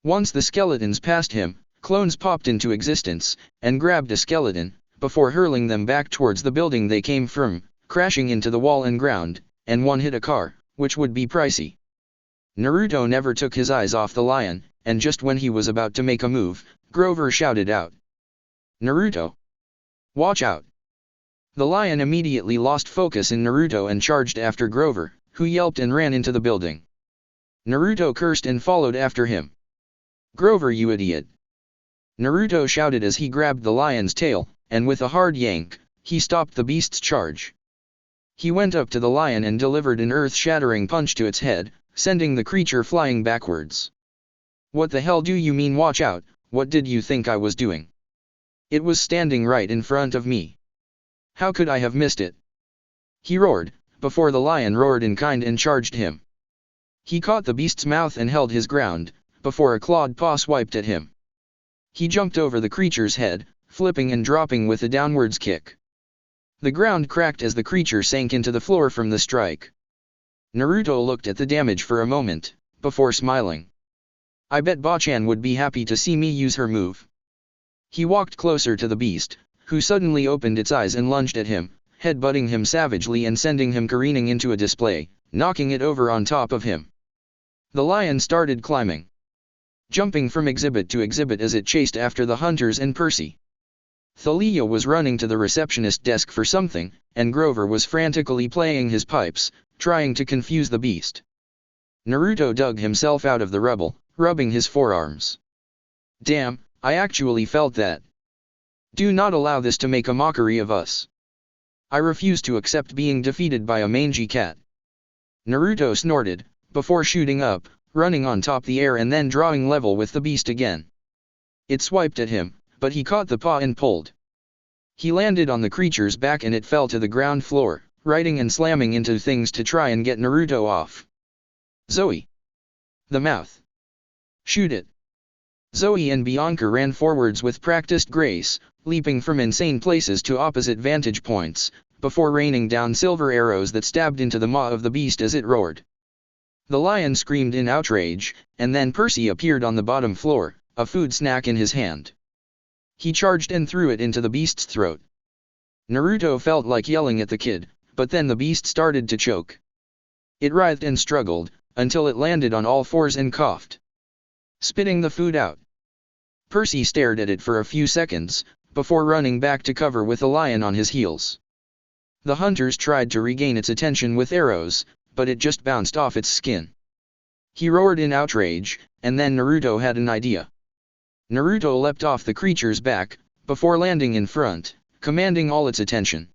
Once the skeletons passed him, clones popped into existence, and grabbed a skeleton, before hurling them back towards the building they came from, crashing into the wall and ground, and one hit a car, which would be pricey. Naruto never took his eyes off the lion, and just when he was about to make a move, Grover shouted out, "Naruto! Watch out!" The lion immediately lost focus in Naruto and charged after Grover, who yelped and ran into the building. Naruto cursed and followed after him. "Grover, you idiot!" Naruto shouted as he grabbed the lion's tail, and with a hard yank, he stopped the beast's charge. He went up to the lion and delivered an earth-shattering punch to its head, sending the creature flying backwards. "What the hell do you mean watch out? What did you think I was doing? It was standing right in front of me. How could I have missed it?" He roared, before the lion roared in kind and charged him. He caught the beast's mouth and held his ground, before a clawed paw swiped at him. He jumped over the creature's head, flipping and dropping with a downwards kick. The ground cracked as the creature sank into the floor from the strike. Naruto looked at the damage for a moment, before smiling. "I bet Bachan would be happy to see me use her move." He walked closer to the beast, who suddenly opened its eyes and lunged at him, headbutting him savagely and sending him careening into a display, knocking it over on top of him. The lion started climbing, jumping from exhibit to exhibit as it chased after the hunters and Percy. Thalia was running to the receptionist desk for something, and Grover was frantically playing his pipes, trying to confuse the beast. Naruto dug himself out of the rubble, rubbing his forearms. "Damn, I actually felt that. Do not allow this to make a mockery of us. I refuse to accept being defeated by a mangy cat." Naruto snorted, before shooting up, running on top the air and then drawing level with the beast again. It swiped at him, but he caught the paw and pulled. He landed on the creature's back and it fell to the ground floor, righting and slamming into things to try and get Naruto off. "Zoe! The mouth! Shoot it!" Zoe and Bianca ran forwards with practiced grace, leaping from insane places to opposite vantage points, before raining down silver arrows that stabbed into the maw of the beast as it roared. The lion screamed in outrage, and then Percy appeared on the bottom floor, a food snack in his hand. He charged and threw it into the beast's throat. Naruto felt like yelling at the kid, but then the beast started to choke. It writhed and struggled, until it landed on all fours and coughed, spitting the food out. Percy stared at it for a few seconds, before running back to cover with the lion on his heels. The hunters tried to regain its attention with arrows, but it just bounced off its skin. He roared in outrage, and then Naruto had an idea. Naruto leapt off the creature's back, before landing in front, commanding all its attention.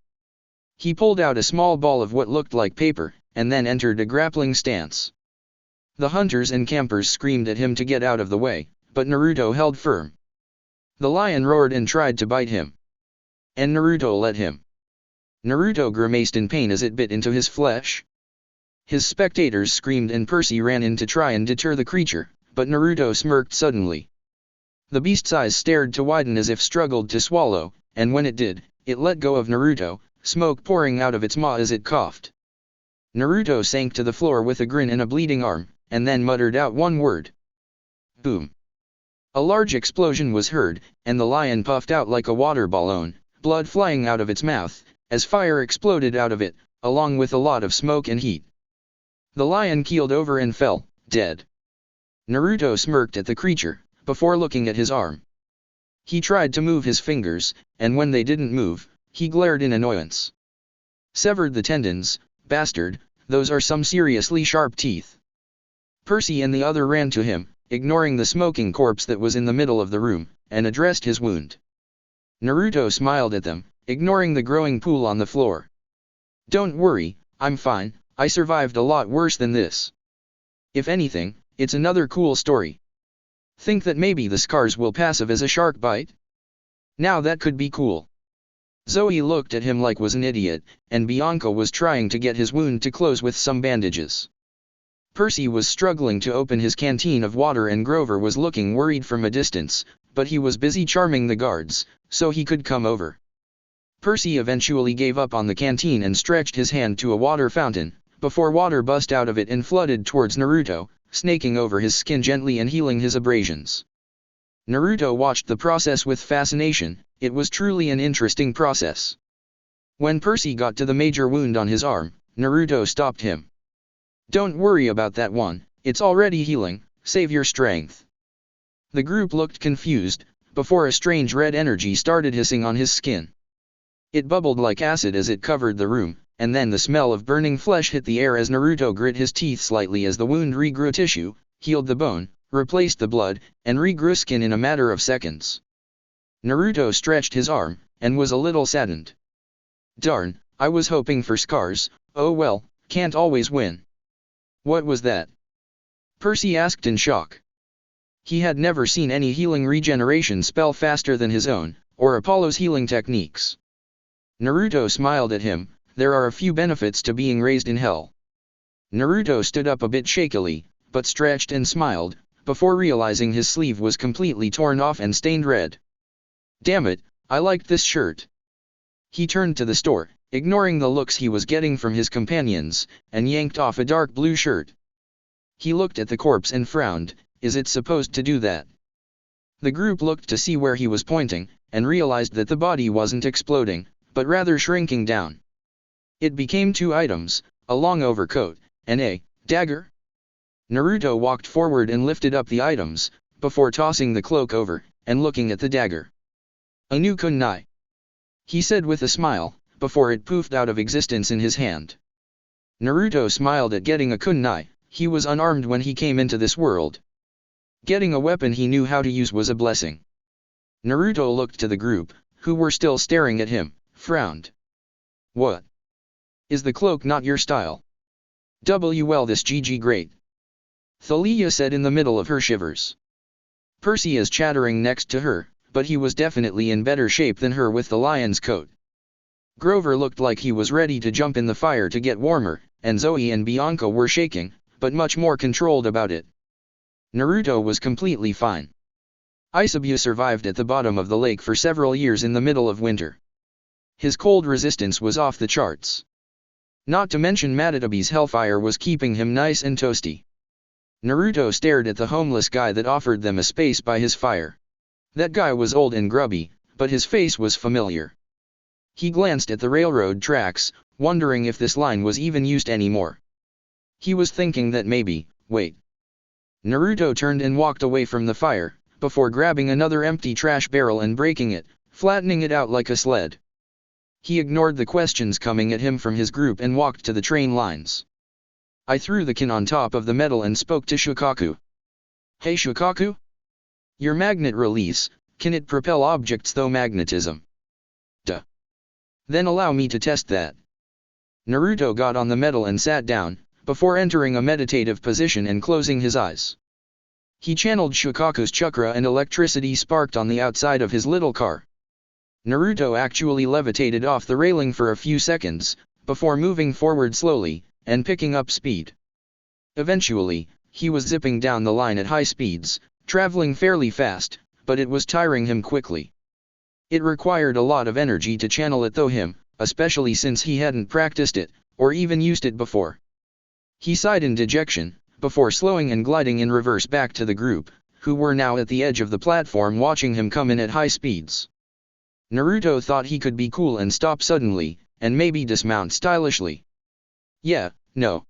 He pulled out a small ball of what looked like paper, and then entered a grappling stance. The hunters and campers screamed at him to get out of the way, but Naruto held firm. The lion roared and tried to bite him. And Naruto let him. Naruto grimaced in pain as it bit into his flesh. His spectators screamed and Percy ran in to try and deter the creature, but Naruto smirked suddenly. The beast's eyes stared to widen as if struggled to swallow, and when it did, it let go of Naruto, smoke pouring out of its maw as it coughed. Naruto sank to the floor with a grin and a bleeding arm, and then muttered out one word. "Boom." A large explosion was heard, and the lion puffed out like a water balloon, blood flying out of its mouth, as fire exploded out of it, along with a lot of smoke and heat. The lion keeled over and fell, dead. Naruto smirked at the creature, before looking at his arm. He tried to move his fingers, and when they didn't move, he glared in annoyance. Severed the tendons, bastard, those are some seriously sharp teeth. Percy and the other ran to him, ignoring the smoking corpse that was in the middle of the room, and addressed his wound. Naruto smiled at them, ignoring the growing pool on the floor. Don't worry, I'm fine, I survived a lot worse than this. If anything, it's another cool story. Think that maybe the scars will passive as a shark bite? Now that could be cool. Zoe looked at him like was an idiot, and Bianca was trying to get his wound to close with some bandages. Percy was struggling to open his canteen of water and Grover was looking worried from a distance, but he was busy charming the guards, so he could come over. Percy eventually gave up on the canteen and stretched his hand to a water fountain, before water burst out of it and flooded towards Naruto, snaking over his skin gently and healing his abrasions. Naruto watched the process with fascination. It was truly an interesting process. When Percy got to the major wound on his arm, Naruto stopped him. Don't worry about that one, it's already healing, save your strength. The group looked confused, before a strange red energy started hissing on his skin. It bubbled like acid as it covered the room, and then the smell of burning flesh hit the air as Naruto grit his teeth slightly as the wound regrew tissue, healed the bone, replaced the blood, and regrew skin in a matter of seconds. Naruto stretched his arm, and was a little saddened. Darn, I was hoping for scars, oh well, can't always win. What was that? Percy asked in shock. He had never seen any healing regeneration spell faster than his own, or Apollo's healing techniques. Naruto smiled at him. There are a few benefits to being raised in hell. Naruto stood up a bit shakily, but stretched and smiled, before realizing his sleeve was completely torn off and stained red. Damn it, I liked this shirt. He turned to the store, ignoring the looks he was getting from his companions, and yanked off a dark blue shirt. He looked at the corpse and frowned. Is it supposed to do that? The group looked to see where he was pointing, and realized that the body wasn't exploding, but rather shrinking down. It became two items, a long overcoat, and a dagger. Naruto walked forward and lifted up the items, before tossing the cloak over, and looking at the dagger. A new kunai, he said with a smile, before it poofed out of existence in his hand. Naruto smiled at getting a kunai. He was unarmed when he came into this world. Getting a weapon he knew how to use was a blessing. Naruto looked to the group, who were still staring at him, frowned. What? Is the cloak not your style? Well, this GG great. Thalia said in the middle of her shivers. Percy is chattering next to her, but he was definitely in better shape than her with the lion's coat. Grover looked like he was ready to jump in the fire to get warmer, and Zoe and Bianca were shaking, but much more controlled about it. Naruto was completely fine. Bijuu survived at the bottom of the lake for several years in the middle of winter. His cold resistance was off the charts. Not to mention Madatabi's hellfire was keeping him nice and toasty. Naruto stared at the homeless guy that offered them a space by his fire. That guy was old and grubby, but his face was familiar. He glanced at the railroad tracks, wondering if this line was even used anymore. He was thinking that maybe, wait. Naruto turned and walked away from the fire, before grabbing another empty trash barrel and breaking it, flattening it out like a sled. He ignored the questions coming at him from his group and walked to the train lines. I threw the kin on top of the metal and spoke to Shukaku. Hey Shukaku? Your magnet release, can it propel objects through magnetism? Duh. Then allow me to test that. Naruto got on the metal and sat down, before entering a meditative position and closing his eyes. He channeled Shukaku's chakra and electricity sparked on the outside of his little car. Naruto actually levitated off the railing for a few seconds, before moving forward slowly, and picking up speed. Eventually, he was zipping down the line at high speeds, traveling fairly fast, but it was tiring him quickly. It required a lot of energy to channel it through him, especially since he hadn't practiced it, or even used it before. He sighed in dejection, before slowing and gliding in reverse back to the group, who were now at the edge of the platform watching him come in at high speeds. Naruto thought he could be cool and stop suddenly, and maybe dismount stylishly. Yeah, no.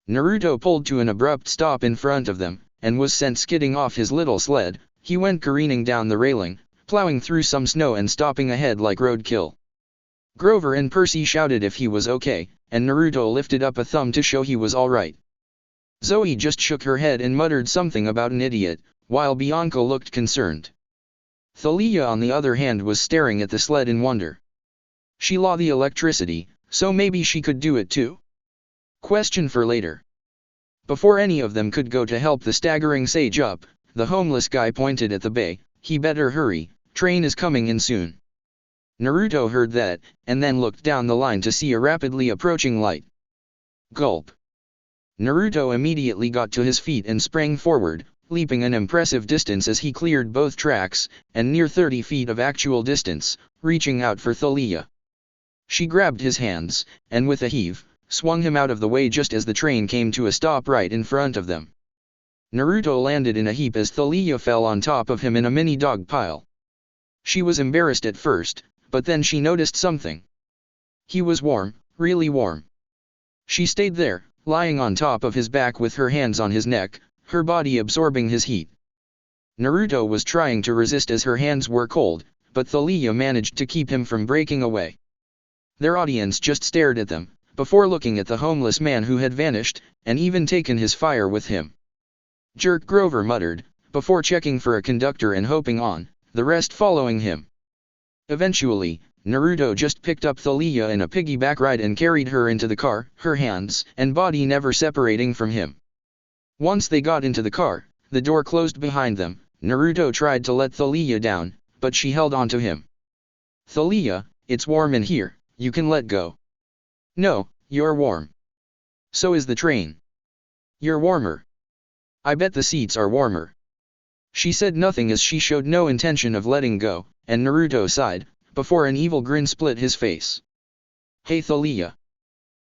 Naruto pulled to an abrupt stop in front of them, and was sent skidding off his little sled. He went careening down the railing, plowing through some snow and stopping ahead like roadkill. Grover and Percy shouted if he was okay, and Naruto lifted up a thumb to show he was alright. Zoe just shook her head and muttered something about an idiot, while Bianca looked concerned. Thalia on the other hand was staring at the sled in wonder. She saw the electricity, so maybe she could do it too? Question for later. Before any of them could go to help the staggering sage up, the homeless guy pointed at the bay. He better hurry, train is coming in soon. Naruto heard that, and then looked down the line to see a rapidly approaching light. Gulp. Naruto immediately got to his feet and sprang forward, leaping an impressive distance as he cleared both tracks, and near 30 feet of actual distance, reaching out for Thalia. She grabbed his hands, and with a heave, swung him out of the way just as the train came to a stop right in front of them. Naruto landed in a heap as Thalia fell on top of him in a mini dog pile. She was embarrassed at first, but then she noticed something. He was warm, really warm. She stayed there, lying on top of his back with her hands on his neck, her body absorbing his heat. Naruto was trying to resist as her hands were cold, but Thalia managed to keep him from breaking away. Their audience just stared at them, before looking at the homeless man who had vanished, and even taken his fire with him. Jerk, Grover muttered, before checking for a conductor and hoping on the rest following him. Eventually, Naruto just picked up Thalia in a piggyback ride and carried her into the car, her hands and body never separating from him. Once they got into the car, the door closed behind them. Naruto tried to let Thalia down, but she held on to him. Thalia, it's warm in here, you can let go. No, you're warm. So is the train. You're warmer. I bet the seats are warmer. She said nothing as she showed no intention of letting go, and Naruto sighed, before an evil grin split his face. Hey Thalia.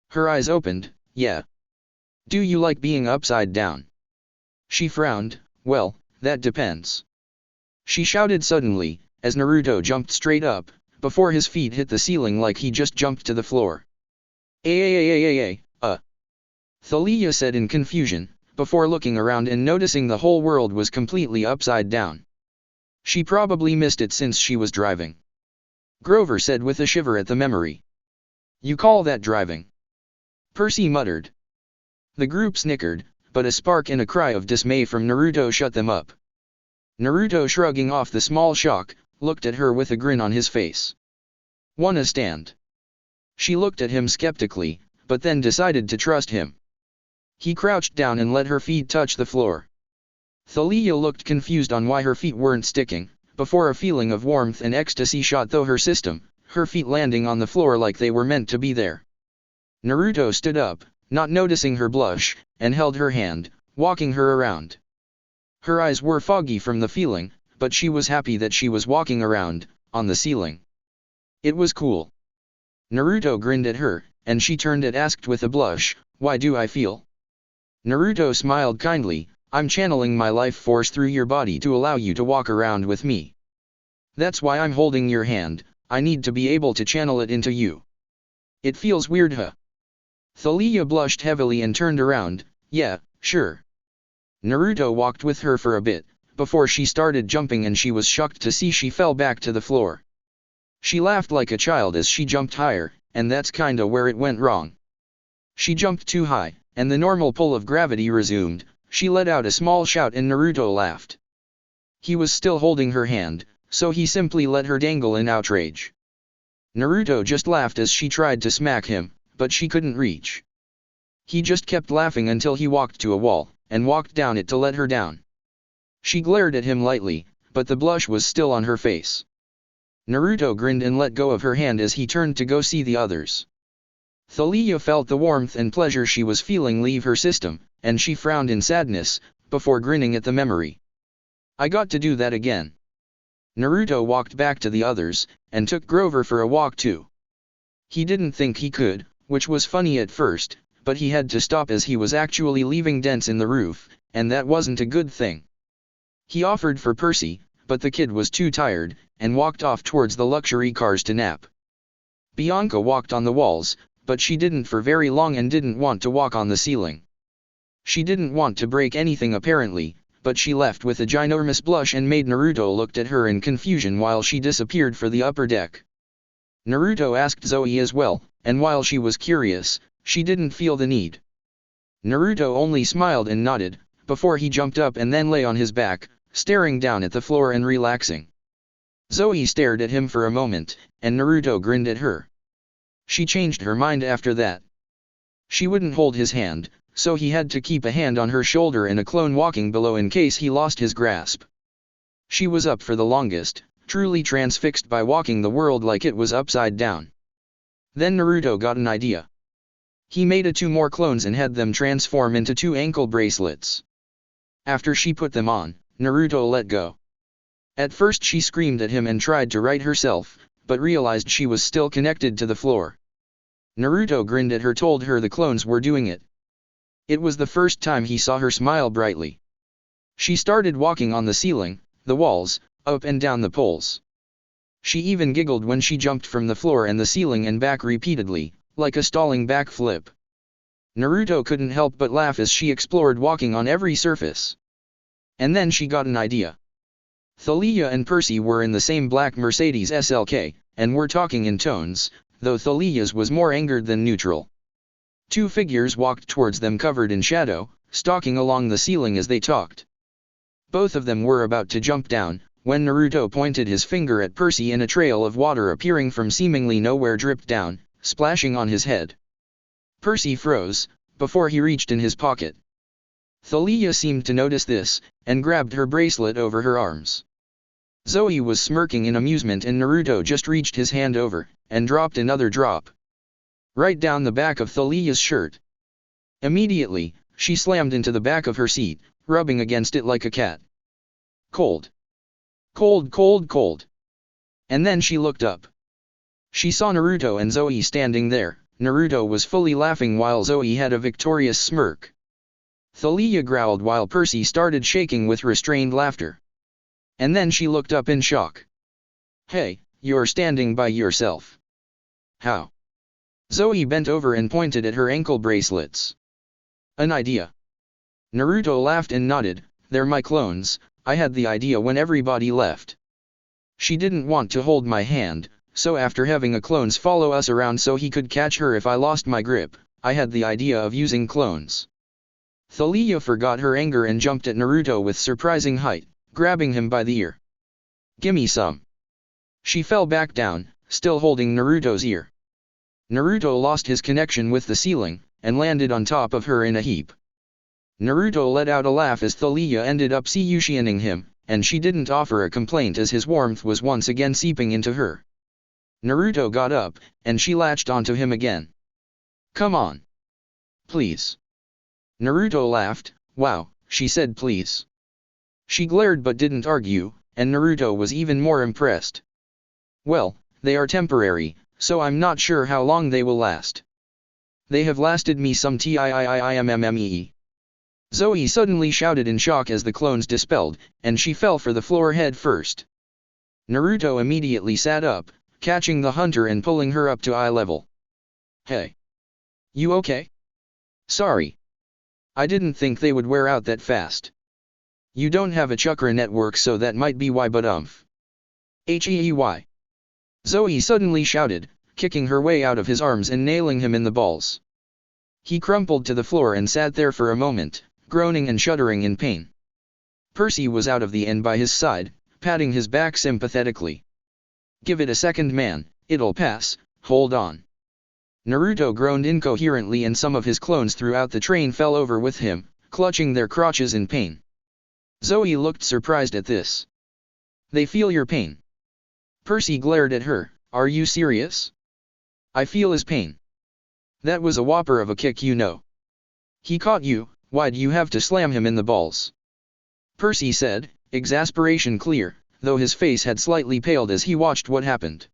Her eyes opened. Yeah. Do you like being upside down? She frowned. Well, that depends. She shouted suddenly, as Naruto jumped straight up, before his feet hit the ceiling like he just jumped to the floor. Thalia said in confusion, before looking around and noticing the whole world was completely upside down. She probably missed it since she was driving. Grover said with a shiver at the memory. You call that driving? Percy muttered. The group snickered, but a spark and a cry of dismay from Naruto shut them up. Naruto, shrugging off the small shock, looked at her with a grin on his face. Wanna stand? She looked at him skeptically, but then decided to trust him. He crouched down and let her feet touch the floor. Thalia looked confused on why her feet weren't sticking, before a feeling of warmth and ecstasy shot through her system, her feet landing on the floor like they were meant to be there. Naruto stood up, not noticing her blush, and held her hand, walking her around. Her eyes were foggy from the feeling, but she was happy that she was walking around, on the ceiling. It was cool. Naruto grinned at her, and she turned and asked with a blush, why do I feel? Naruto smiled kindly, I'm channeling my life force through your body to allow you to walk around with me. That's why I'm holding your hand, I need to be able to channel it into you. It feels weird, huh? Thalia blushed heavily and turned around. Yeah, sure. Naruto walked with her for a bit, before she started jumping and she was shocked to see she fell back to the floor. She laughed like a child as she jumped higher, and that's kinda where it went wrong. She jumped too high, and the normal pull of gravity resumed. She let out a small shout and Naruto laughed. He was still holding her hand, so he simply let her dangle in outrage. Naruto just laughed as she tried to smack him, but she couldn't reach. He just kept laughing until he walked to a wall, and walked down it to let her down. She glared at him lightly, but the blush was still on her face. Naruto grinned and let go of her hand as he turned to go see the others. Thalia felt the warmth and pleasure she was feeling leave her system, and she frowned in sadness, before grinning at the memory. I got to do that again. Naruto walked back to the others, and took Grover for a walk too. He didn't think he could, which was funny at first, but he had to stop as he was actually leaving dents in the roof, and that wasn't a good thing. He offered for Percy, but the kid was too tired, and walked off towards the luxury cars to nap. Bianca walked on the walls, but she didn't for very long and didn't want to walk on the ceiling. She didn't want to break anything apparently, but she left with a ginormous blush and made Naruto looked at her in confusion while she disappeared for the upper deck. Naruto asked Zoe as well, and while she was curious, she didn't feel the need. Naruto only smiled and nodded, before he jumped up and then lay on his back, staring down at the floor and relaxing. Zoe stared at him for a moment, and Naruto grinned at her. She changed her mind after that. She wouldn't hold his hand, so he had to keep a hand on her shoulder and a clone walking below in case he lost his grasp. She was up for the longest, truly transfixed by walking the world like it was upside down. Then Naruto got an idea. He made 2 more clones and had them transform into 2 ankle bracelets. After she put them on, Naruto let go. At first she screamed at him and tried to right herself, but realized she was still connected to the floor. Naruto grinned at her, told her the clones were doing it. It was the first time he saw her smile brightly. She started walking on the ceiling, the walls, up and down the poles. She even giggled when she jumped from the floor and the ceiling and back repeatedly, like a stalling backflip. Naruto couldn't help but laugh as she explored walking on every surface. And then she got an idea. Thalia and Percy were in the same black Mercedes SLK, and were talking in tones, though Thalia's was more angered than neutral. 2 figures walked towards them covered in shadow, stalking along the ceiling as they talked. Both of them were about to jump down, when Naruto pointed his finger at Percy and a trail of water appearing from seemingly nowhere dripped down, splashing on his head. Percy froze, before he reached in his pocket. Thalia seemed to notice this, and grabbed her bracelet over her arms. Zoe was smirking in amusement and Naruto just reached his hand over, and dropped another drop. Right down the back of Thalia's shirt. Immediately, she slammed into the back of her seat, rubbing against it like a cat. Cold. Cold, cold, cold. And then she looked up. She saw Naruto and Zoe standing there. Naruto was fully laughing while Zoe had a victorious smirk. Thalia growled while Percy started shaking with restrained laughter. And then she looked up in shock. Hey, you're standing by yourself. How? Zoe bent over and pointed at her ankle bracelets. An idea. Naruto laughed and nodded, they're my clones, I had the idea when everybody left. She didn't want to hold my hand, so after having a clones follow us around so he could catch her if I lost my grip, I had the idea of using clones. Thalia forgot her anger and jumped at Naruto with surprising height, grabbing him by the ear. Gimme some. She fell back down, still holding Naruto's ear. Naruto lost his connection with the ceiling, and landed on top of her in a heap. Naruto let out a laugh as Thalia ended up seiyushianing him, and she didn't offer a complaint as his warmth was once again seeping into her. Naruto got up, and she latched onto him again. Come on. Please. Naruto laughed, wow, she said please. She glared but didn't argue, and Naruto was even more impressed. Well, they are temporary, so I'm not sure how long they will last. They have lasted me some time. Zoe suddenly shouted in shock as the clones dispelled, and she fell for the floor head first. Naruto immediately sat up, catching the hunter and pulling her up to eye level. Hey. You okay? Sorry. I didn't think they would wear out that fast. You don't have a chakra network so that might be why but Heey. Zoe suddenly shouted, kicking her way out of his arms and nailing him in the balls. He crumpled to the floor and sat there for a moment, groaning and shuddering in pain. Percy was out of the inn by his side, patting his back sympathetically. Give it a second man, it'll pass, hold on. Naruto groaned incoherently and some of his clones throughout the train fell over with him, clutching their crotches in pain. Zoe looked surprised at this. They feel your pain. Percy glared at her, are you serious? I feel his pain. That was a whopper of a kick you know. He caught you, why'd you have to slam him in the balls? Percy said, exasperation clear, though his face had slightly paled as he watched what happened.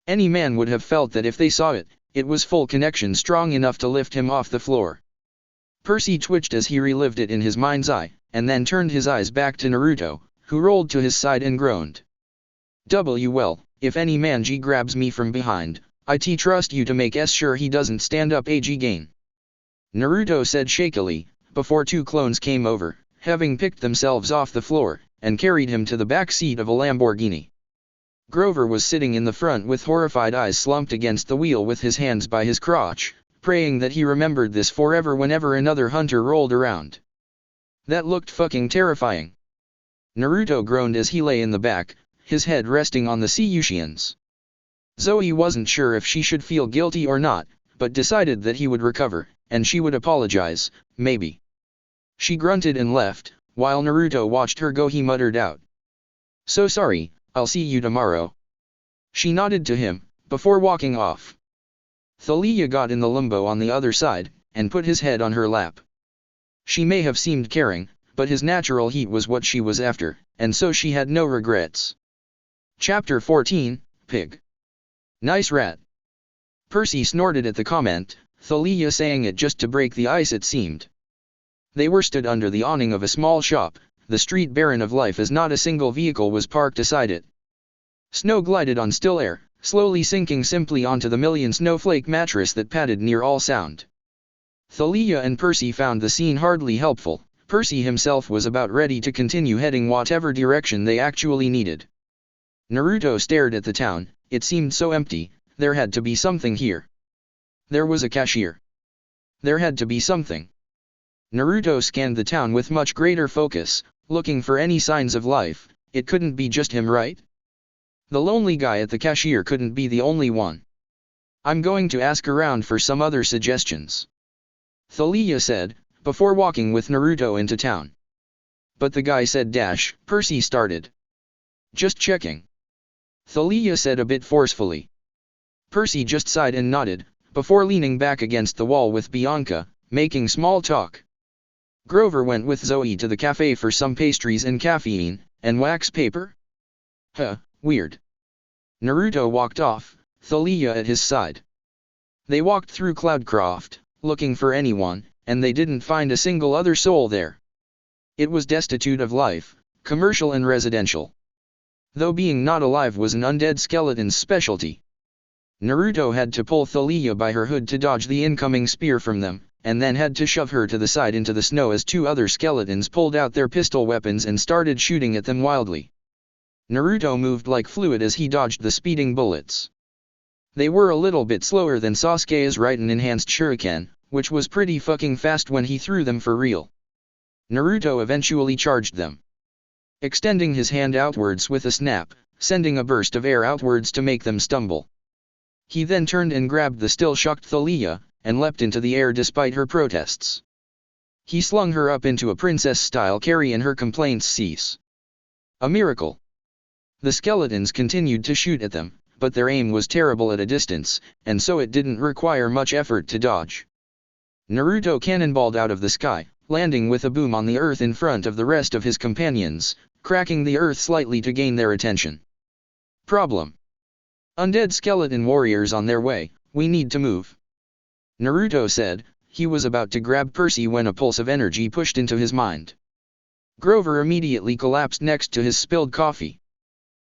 Any man would have felt that if they saw it, it was full connection strong enough to lift him off the floor. Percy twitched as he relived it in his mind's eye, and then turned his eyes back to Naruto, who rolled to his side and groaned. Well, if any man G grabs me from behind, I trust you to make sure he doesn't stand up again. Naruto said shakily, before two clones came over, having picked themselves off the floor, and carried him to the back seat of a Lamborghini. Grover was sitting in the front with horrified eyes slumped against the wheel with his hands by his crotch, praying that he remembered this forever whenever another hunter rolled around. That looked fucking terrifying. Naruto groaned as he lay in the back, his head resting on the Seiyushians. Zoe wasn't sure if she should feel guilty or not, but decided that he would recover, and she would apologize, maybe. She grunted and left, while Naruto watched her go. He muttered out, "So sorry, I'll see you tomorrow." She nodded to him, before walking off. Thalia got in the limbo on the other side, and put his head on her lap. She may have seemed caring, but his natural heat was what she was after, and so she had no regrets. Chapter 14, Pig. Nice rat. Percy snorted at the comment, Thalia saying it just to break the ice it seemed. They were stood under the awning of a small shop, the street barren of life as not a single vehicle was parked aside it. Snow glided on still air, slowly sinking simply onto the million snowflake mattress that padded near all sound. Thalia and Percy found the scene hardly helpful. Percy himself was about ready to continue heading whatever direction they actually needed. Naruto stared at the town. It seemed so empty. There had to be something here. There was a cashier. There had to be something. Naruto scanned the town with much greater focus, looking for any signs of life. It couldn't be just him, right? The lonely guy at the cashier couldn't be the only one. I'm going to ask around for some other suggestions, Thalia said, before walking with Naruto into town. But the guy said dash, Percy started. Just checking, Thalia said a bit forcefully. Percy just sighed and nodded, before leaning back against the wall with Bianca, making small talk. Grover went with Zoe to the cafe for some pastries and caffeine, and wax paper? Huh, weird. Naruto walked off, Thalia at his side. They walked through Cloudcroft, looking for anyone, and they didn't find a single other soul there. It was destitute of life, commercial and residential. Though being not alive was an undead skeleton's specialty. Naruto had to pull Thalia by her hood to dodge the incoming spear from them, and then had to shove her to the side into the snow as two other skeletons pulled out their pistol weapons and started shooting at them wildly. Naruto moved like fluid as he dodged the speeding bullets. They were a little bit slower than Sasuke's Raiden enhanced shuriken, which was pretty fucking fast when he threw them for real. Naruto eventually charged them, extending his hand outwards with a snap, sending a burst of air outwards to make them stumble. He then turned and grabbed the still shocked Thalia, and leapt into the air despite her protests. He slung her up into a princess-style carry and her complaints cease. A miracle. The skeletons continued to shoot at them, but their aim was terrible at a distance, and so it didn't require much effort to dodge. Naruto cannonballed out of the sky, landing with a boom on the earth in front of the rest of his companions, cracking the earth slightly to gain their attention. Problem. Undead skeleton warriors on their way, we need to move, Naruto said. He was about to grab Percy when a pulse of energy pushed into his mind. Grover immediately collapsed next to his spilled coffee.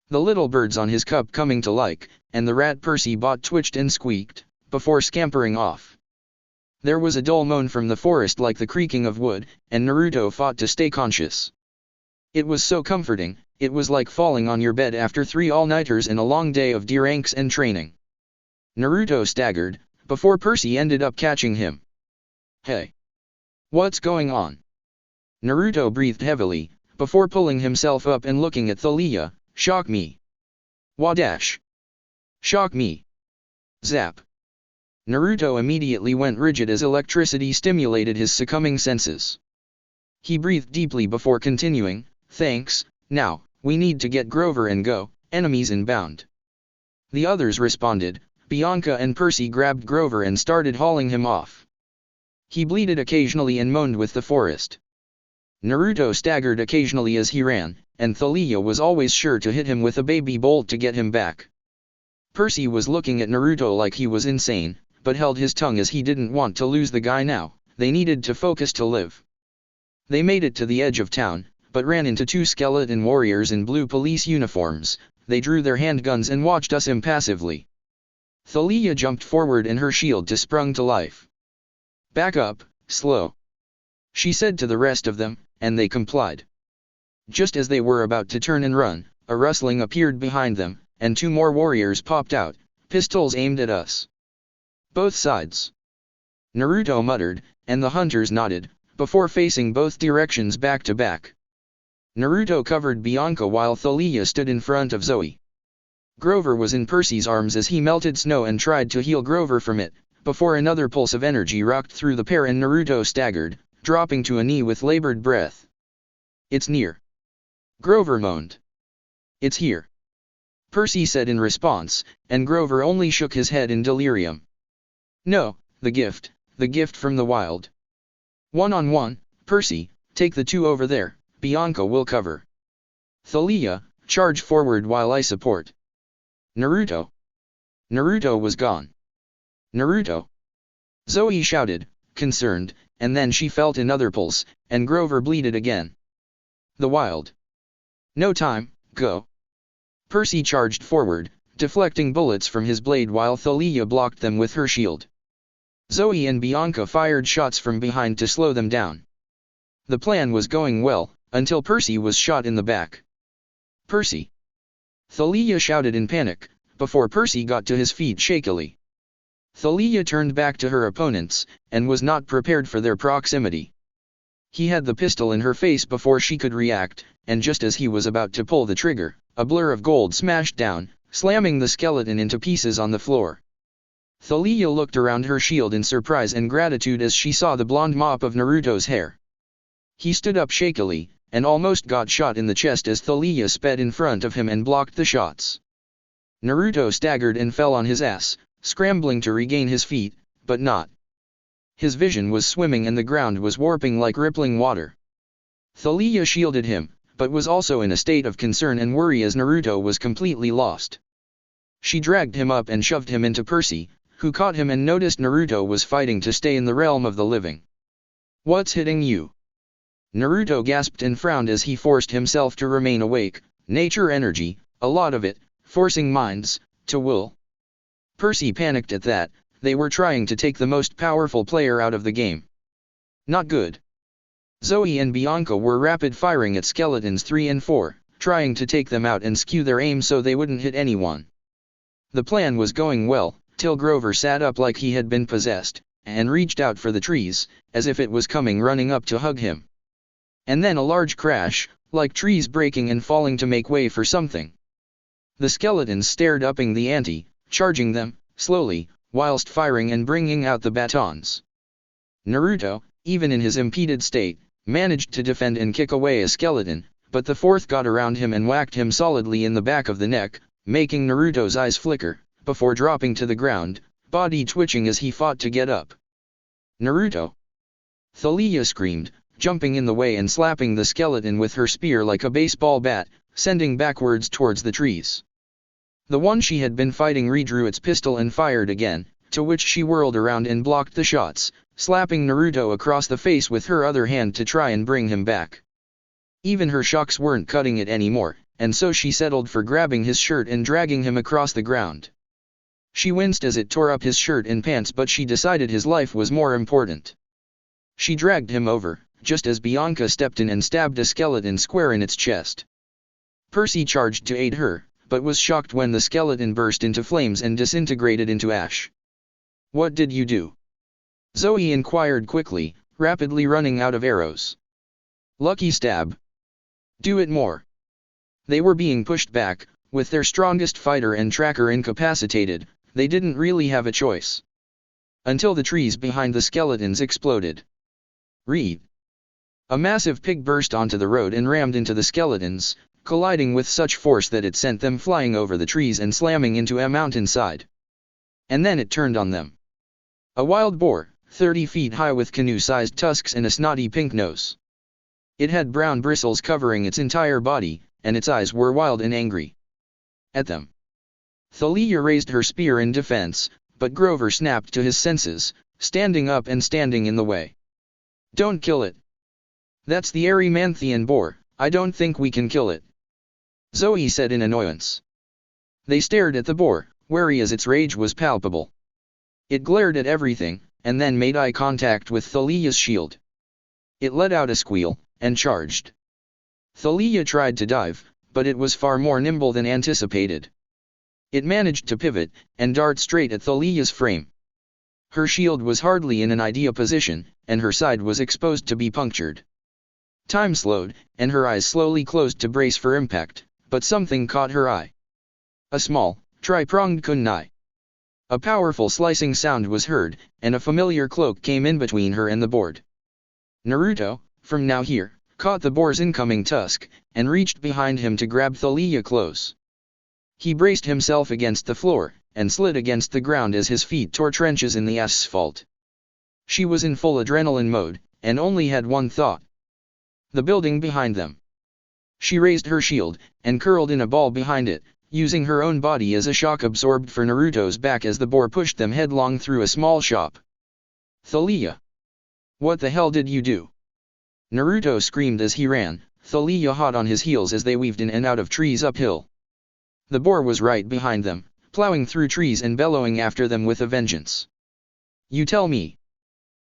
The little birds on his cup coming to life, and the rat Percy bought twitched and squeaked, before scampering off. There was a dull moan from the forest like the creaking of wood, and Naruto fought to stay conscious. It was so comforting. It was like falling on your bed after 3 all-nighters and a long day of deer ranks and training. Naruto staggered, before Percy ended up catching him. Hey! What's going on? Naruto breathed heavily, before pulling himself up and looking at Thalia. Shock me. Wadash. Shock me. Zap. Naruto immediately went rigid as electricity stimulated his succumbing senses. He breathed deeply before continuing, thanks, now, we need to get Grover and go, enemies inbound. The others responded. Bianca and Percy grabbed Grover and started hauling him off. He bleated occasionally and moaned with the forest. Naruto staggered occasionally as he ran, and Thalia was always sure to hit him with a baby bolt to get him back. Percy was looking at Naruto like he was insane, but held his tongue as he didn't want to lose the guy now. They needed to focus to live. They made it to the edge of town, but ran into two skeleton warriors in blue police uniforms. They drew their handguns and watched us impassively. Thalia jumped forward and her shield sprung to life. "Back up, slow," she said to the rest of them, and they complied. Just as they were about to turn and run, a rustling appeared behind them, and two more warriors popped out, pistols aimed at us. "Both sides," Naruto muttered, and the hunters nodded, before facing both directions back to back. Naruto covered Bianca while Thalia stood in front of Zoe. Grover was in Percy's arms as he melted snow and tried to heal Grover from it, before another pulse of energy rocked through the pair and Naruto staggered, dropping to a knee with labored breath. "It's near," Grover moaned. "It's here," Percy said in response, and Grover only shook his head in delirium. "No, the gift from the wild." "One-on-one, Percy, take the two over there, Bianca will cover." "Thalia, charge forward while I support." "Naruto." Naruto was gone. "Naruto!" Zoe shouted, concerned, and then she felt another pulse, and Grover bleeded again. "The wild." "No time, go." Percy charged forward, deflecting bullets from his blade while Thalia blocked them with her shield. Zoe and Bianca fired shots from behind to slow them down. The plan was going well, until Percy was shot in the back. "Percy!" Thalia shouted in panic, before Percy got to his feet shakily. Thalia turned back to her opponents, and was not prepared for their proximity. He had the pistol in her face before she could react, and just as he was about to pull the trigger, a blur of gold smashed down, slamming the skeleton into pieces on the floor. Thalia looked around her shield in surprise and gratitude as she saw the blonde mop of Naruto's hair. He stood up shakily, and almost got shot in the chest as Thalia sped in front of him and blocked the shots. Naruto staggered and fell on his ass, scrambling to regain his feet, but not. His vision was swimming and the ground was warping like rippling water. Thalia shielded him, but was also in a state of concern and worry as Naruto was completely lost. She dragged him up and shoved him into Percy, who caught him and noticed Naruto was fighting to stay in the realm of the living. "What's hitting you?" Naruto gasped and frowned as he forced himself to remain awake. "Nature energy, a lot of it, forcing minds to will." Percy panicked at that. They were trying to take the most powerful player out of the game. Not good. Zoe and Bianca were rapid firing at skeletons 3 and 4, trying to take them out and skew their aim so they wouldn't hit anyone. The plan was going well, till Grover sat up like he had been possessed, and reached out for the trees, as if it was coming running up to hug him. And then a large crash, like trees breaking and falling to make way for something. The skeletons stared upping the ante, charging them, slowly, whilst firing and bringing out the batons. Naruto, even in his impeded state, managed to defend and kick away a skeleton, but the fourth got around him and whacked him solidly in the back of the neck, making Naruto's eyes flicker, before dropping to the ground, body twitching as he fought to get up. "Naruto!" Thalia screamed, jumping in the way and slapping the skeleton with her spear like a baseball bat, sending backwards towards the trees. The one she had been fighting redrew its pistol and fired again, to which she whirled around and blocked the shots, slapping Naruto across the face with her other hand to try and bring him back. Even her shocks weren't cutting it anymore, and so she settled for grabbing his shirt and dragging him across the ground. She winced as it tore up his shirt and pants, but she decided his life was more important. She dragged him over, just as Bianca stepped in and stabbed a skeleton square in its chest. Percy charged to aid her, but was shocked when the skeleton burst into flames and disintegrated into ash. "What did you do?" Zoe inquired quickly, rapidly running out of arrows. "Lucky stab." "Do it more." They were being pushed back, with their strongest fighter and tracker incapacitated. They didn't really have a choice. Until the trees behind the skeletons exploded. Reed. A massive pig burst onto the road and rammed into the skeletons, colliding with such force that it sent them flying over the trees and slamming into a mountainside. And then it turned on them. A wild boar, 30 feet high with canoe-sized tusks and a snotty pink nose. It had brown bristles covering its entire body, and its eyes were wild and angry. At them. Thalia raised her spear in defense, but Grover snapped to his senses, standing up and standing in the way. "Don't kill it." That's the Erymanthian boar, I don't think we can kill it. Zoe said in annoyance. They stared at the boar, wary as its rage was palpable. It glared at everything, and then made eye contact with Thalia's shield. It let out a squeal, and charged. Thalia tried to dive, but it was far more nimble than anticipated. It managed to pivot, and dart straight at Thalia's frame. Her shield was hardly in an ideal position, and her side was exposed to be punctured. Time slowed, and her eyes slowly closed to brace for impact, but something caught her eye. A small, tri-pronged kunai. A powerful slicing sound was heard, and a familiar cloak came in between her and the board. Naruto, from now here, caught the boar's incoming tusk, and reached behind him to grab Thalia close. He braced himself against the floor, and slid against the ground as his feet tore trenches in the asphalt. She was in full adrenaline mode, and only had one thought. The building behind them. She raised her shield, and curled in a ball behind it, using her own body as a shock absorbed for Naruto's back as the boar pushed them headlong through a small shop. Thalia! What the hell did you do? Naruto screamed as he ran, Thalia hot on his heels as they weaved in and out of trees uphill. The boar was right behind them, plowing through trees and bellowing after them with a vengeance. You tell me.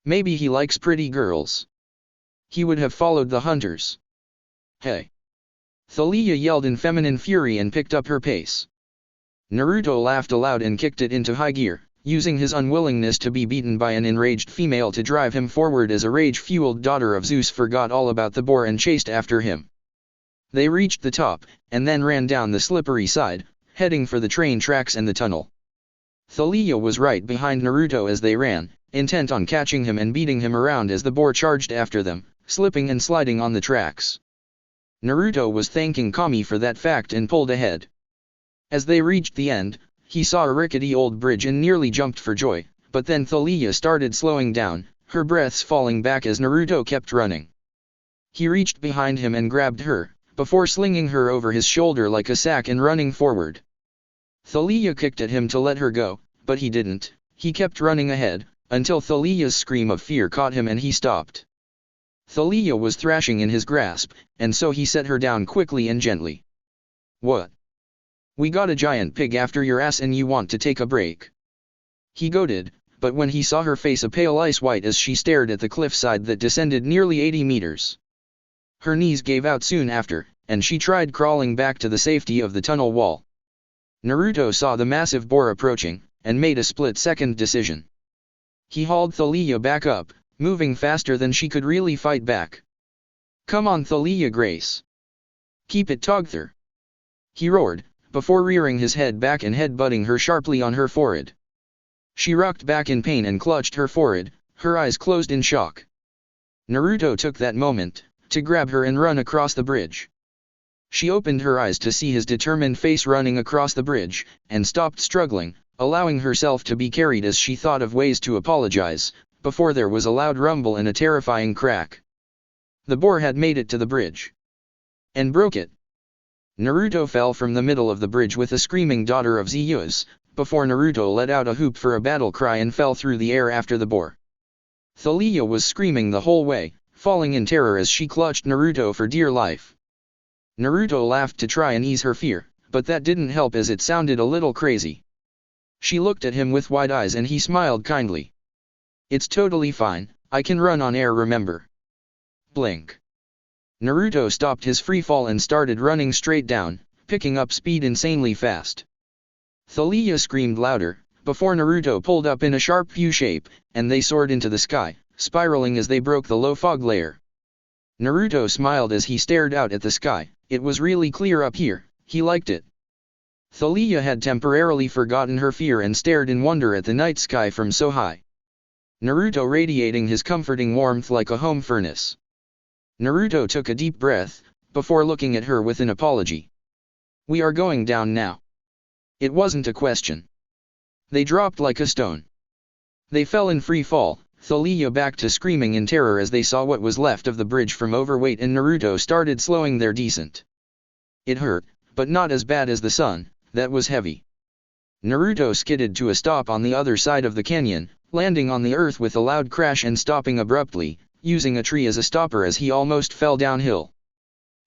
Maybe he likes pretty girls. He would have followed the hunters. Hey! Thalia yelled in feminine fury and picked up her pace. Naruto laughed aloud and kicked it into high gear, using his unwillingness to be beaten by an enraged female to drive him forward as a rage-fueled daughter of Zeus forgot all about the boar and chased after him. They reached the top, and then ran down the slippery side, heading for the train tracks and the tunnel. Thalia was right behind Naruto as they ran, intent on catching him and beating him around as the boar charged after them, slipping and sliding on the tracks. Naruto was thanking Kami for that fact and pulled ahead. As they reached the end, he saw a rickety old bridge and nearly jumped for joy, but then Thalia started slowing down, her breaths falling back as Naruto kept running. He reached behind him and grabbed her, before slinging her over his shoulder like a sack and running forward. Thalia kicked at him to let her go, but he didn't. He kept running ahead, until Thalia's scream of fear caught him and he stopped. Thalia was thrashing in his grasp, and so he set her down quickly and gently. What? We got a giant pig after your ass and you want to take a break? He goaded, but when he saw her face a pale ice white as she stared at the cliffside that descended nearly 80 meters. Her knees gave out soon after, and she tried crawling back to the safety of the tunnel wall. Naruto saw the massive boar approaching, and made a split-second decision. He hauled Thalia back up, moving faster than she could really fight back. Come on Thalia Grace. Keep it Togther. He roared, before rearing his head back and headbutting her sharply on her forehead. She rocked back in pain and clutched her forehead, her eyes closed in shock. Naruto took that moment, to grab her and run across the bridge. She opened her eyes to see his determined face running across the bridge, and stopped struggling, allowing herself to be carried as she thought of ways to apologize, before there was a loud rumble and a terrifying crack. The boar had made it to the bridge. And broke it. Naruto fell from the middle of the bridge with a screaming daughter of Zeus, before Naruto let out a whoop for a battle cry and fell through the air after the boar. Thalia was screaming the whole way, falling in terror as she clutched Naruto for dear life. Naruto laughed to try and ease her fear, but that didn't help as it sounded a little crazy. She looked at him with wide eyes and he smiled kindly. It's totally fine, I can run on air remember. Blink. Naruto stopped his free fall and started running straight down, picking up speed insanely fast. Thalia screamed louder, before Naruto pulled up in a sharp U-shape, and they soared into the sky, spiraling as they broke the low fog layer. Naruto smiled as he stared out at the sky. It was really clear up here, he liked it. Thalia had temporarily forgotten her fear and stared in wonder at the night sky from so high. Naruto radiating his comforting warmth like a home furnace. Naruto took a deep breath, before looking at her with an apology. We are going down now. It wasn't a question. They dropped like a stone. They fell in free fall, Thalia back to screaming in terror as they saw what was left of the bridge from overweight and Naruto started slowing their descent. It hurt, but not as bad as the sun, that was heavy. Naruto skidded to a stop on the other side of the canyon, landing on the earth with a loud crash and stopping abruptly, using a tree as a stopper as he almost fell downhill.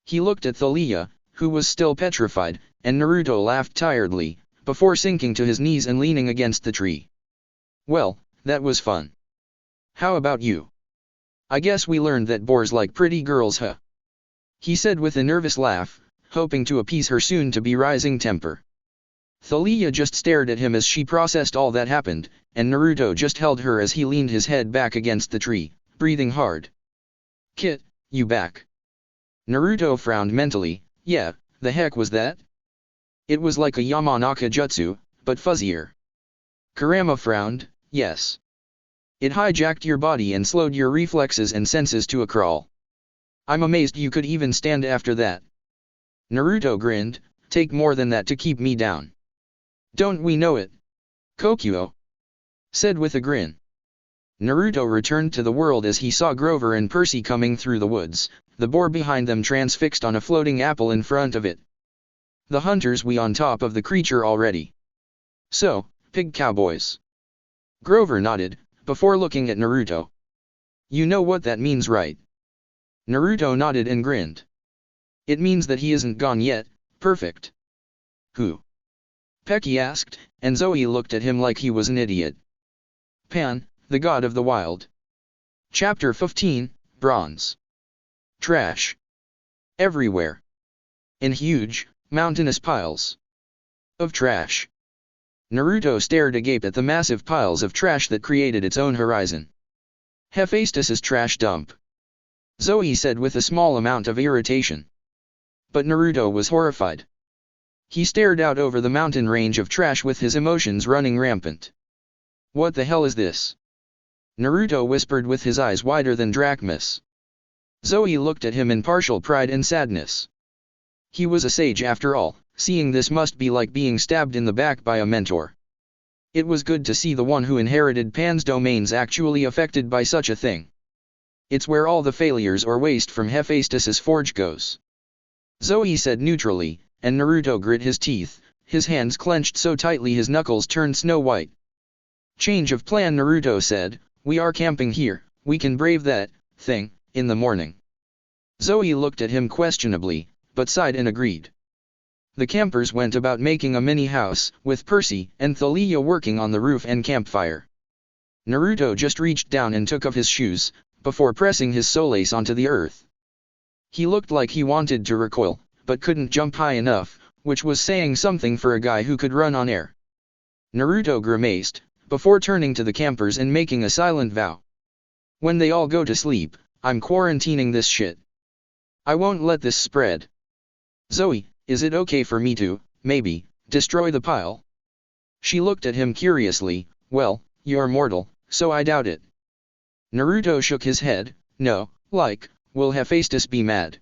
He looked at Thalia, who was still petrified, and Naruto laughed tiredly, before sinking to his knees and leaning against the tree. Well, that was fun. How about you? I guess we learned that boars like pretty girls, huh? He said with a nervous laugh, hoping to appease her soon-to-be rising temper. Thalia just stared at him as she processed all that happened, and Naruto just held her as he leaned his head back against the tree, breathing hard. Kit, you back? Naruto frowned mentally. Yeah, the heck was that? It was like a Yamanaka jutsu, but fuzzier. Kurama frowned. Yes. It hijacked your body and slowed your reflexes and senses to a crawl. I'm amazed you could even stand after that. Naruto grinned. Take more than that to keep me down. Don't we know it? Kokuo said with a grin. Naruto returned to the world as he saw Grover and Percy coming through the woods, the boar behind them transfixed on a floating apple in front of it. The hunters we on top of the creature already. So, pig cowboys. Grover nodded, before looking at Naruto. You know what that means, right? Naruto nodded and grinned. It means that he isn't gone yet. Perfect. Who? Pecky asked, and Zoe looked at him like he was an idiot. Pan, the god of the wild. Chapter 15, Bronze. Trash. Everywhere. In huge, mountainous piles of trash. Naruto stared agape at the massive piles of trash that created its own horizon. Hephaestus's trash dump. Zoe said with a small amount of irritation. But Naruto was horrified. He stared out over the mountain range of trash with his emotions running rampant. What the hell is this? Naruto whispered with his eyes wider than Drachmas. Zoe looked at him in partial pride and sadness. He was a sage after all, seeing this must be like being stabbed in the back by a mentor. It was good to see the one who inherited Pan's domains actually affected by such a thing. It's where all the failures or waste from Hephaestus's forge goes. Zoe said neutrally, and Naruto grit his teeth, his hands clenched so tightly his knuckles turned snow white. Change of plan, Naruto said. We are camping here, we can brave that thing in the morning. Zoe looked at him questionably, but sighed and agreed. The campers went about making a mini house, with Percy and Thalia working on the roof and campfire. Naruto just reached down and took off his shoes, before pressing his solace onto the earth. He looked like he wanted to recoil, but couldn't jump high enough, which was saying something for a guy who could run on air. Naruto grimaced, before turning to the campers and making a silent vow. When they all go to sleep, I'm quarantining this shit. I won't let this spread. Zoe, is it okay for me to, maybe, destroy the pile? She looked at him curiously. Well, you're mortal, so I doubt it. Naruto shook his head. No, will Hephaestus be mad?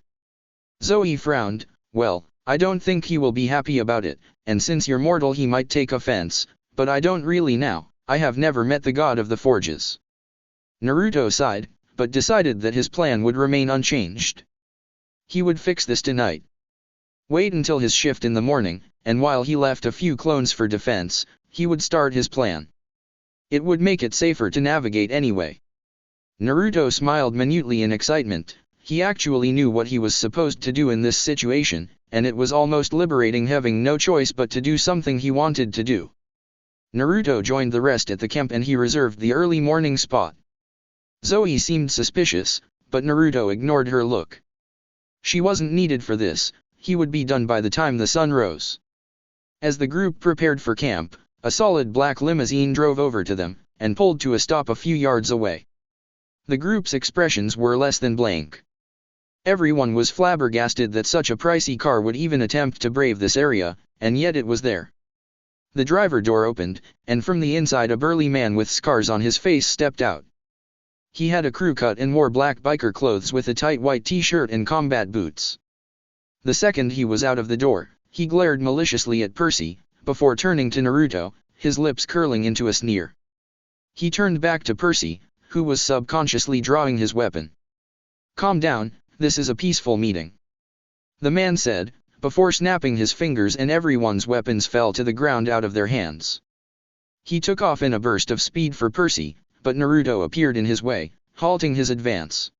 Zoe frowned. Well, I don't think he will be happy about it, and since you're mortal he might take offense, but I don't really now, I have never met the god of the forges. Naruto sighed, but decided that his plan would remain unchanged. He would fix this tonight. Wait until his shift in the morning, and while he left a few clones for defense, he would start his plan. It would make it safer to navigate anyway. Naruto smiled minutely in excitement. He actually knew what he was supposed to do in this situation, and it was almost liberating having no choice but to do something he wanted to do. Naruto joined the rest at the camp and he reserved the early morning spot. Zoe seemed suspicious, but Naruto ignored her look. She wasn't needed for this, he would be done by the time the sun rose. As the group prepared for camp, a solid black limousine drove over to them, and pulled to a stop a few yards away. The group's expressions were less than blank. Everyone was flabbergasted that such a pricey car would even attempt to brave this area, and yet it was there. The driver door opened, and from the inside a burly man with scars on his face stepped out. He had a crew cut and wore black biker clothes with a tight white t-shirt and combat boots. The second he was out of the door, he glared maliciously at Percy, before turning to Naruto, his lips curling into a sneer. He turned back to Percy, who was subconsciously drawing his weapon. Calm down, this is a peaceful meeting. The man said, before snapping his fingers and everyone's weapons fell to the ground out of their hands. He took off in a burst of speed for Percy, but Naruto appeared in his way, halting his advance.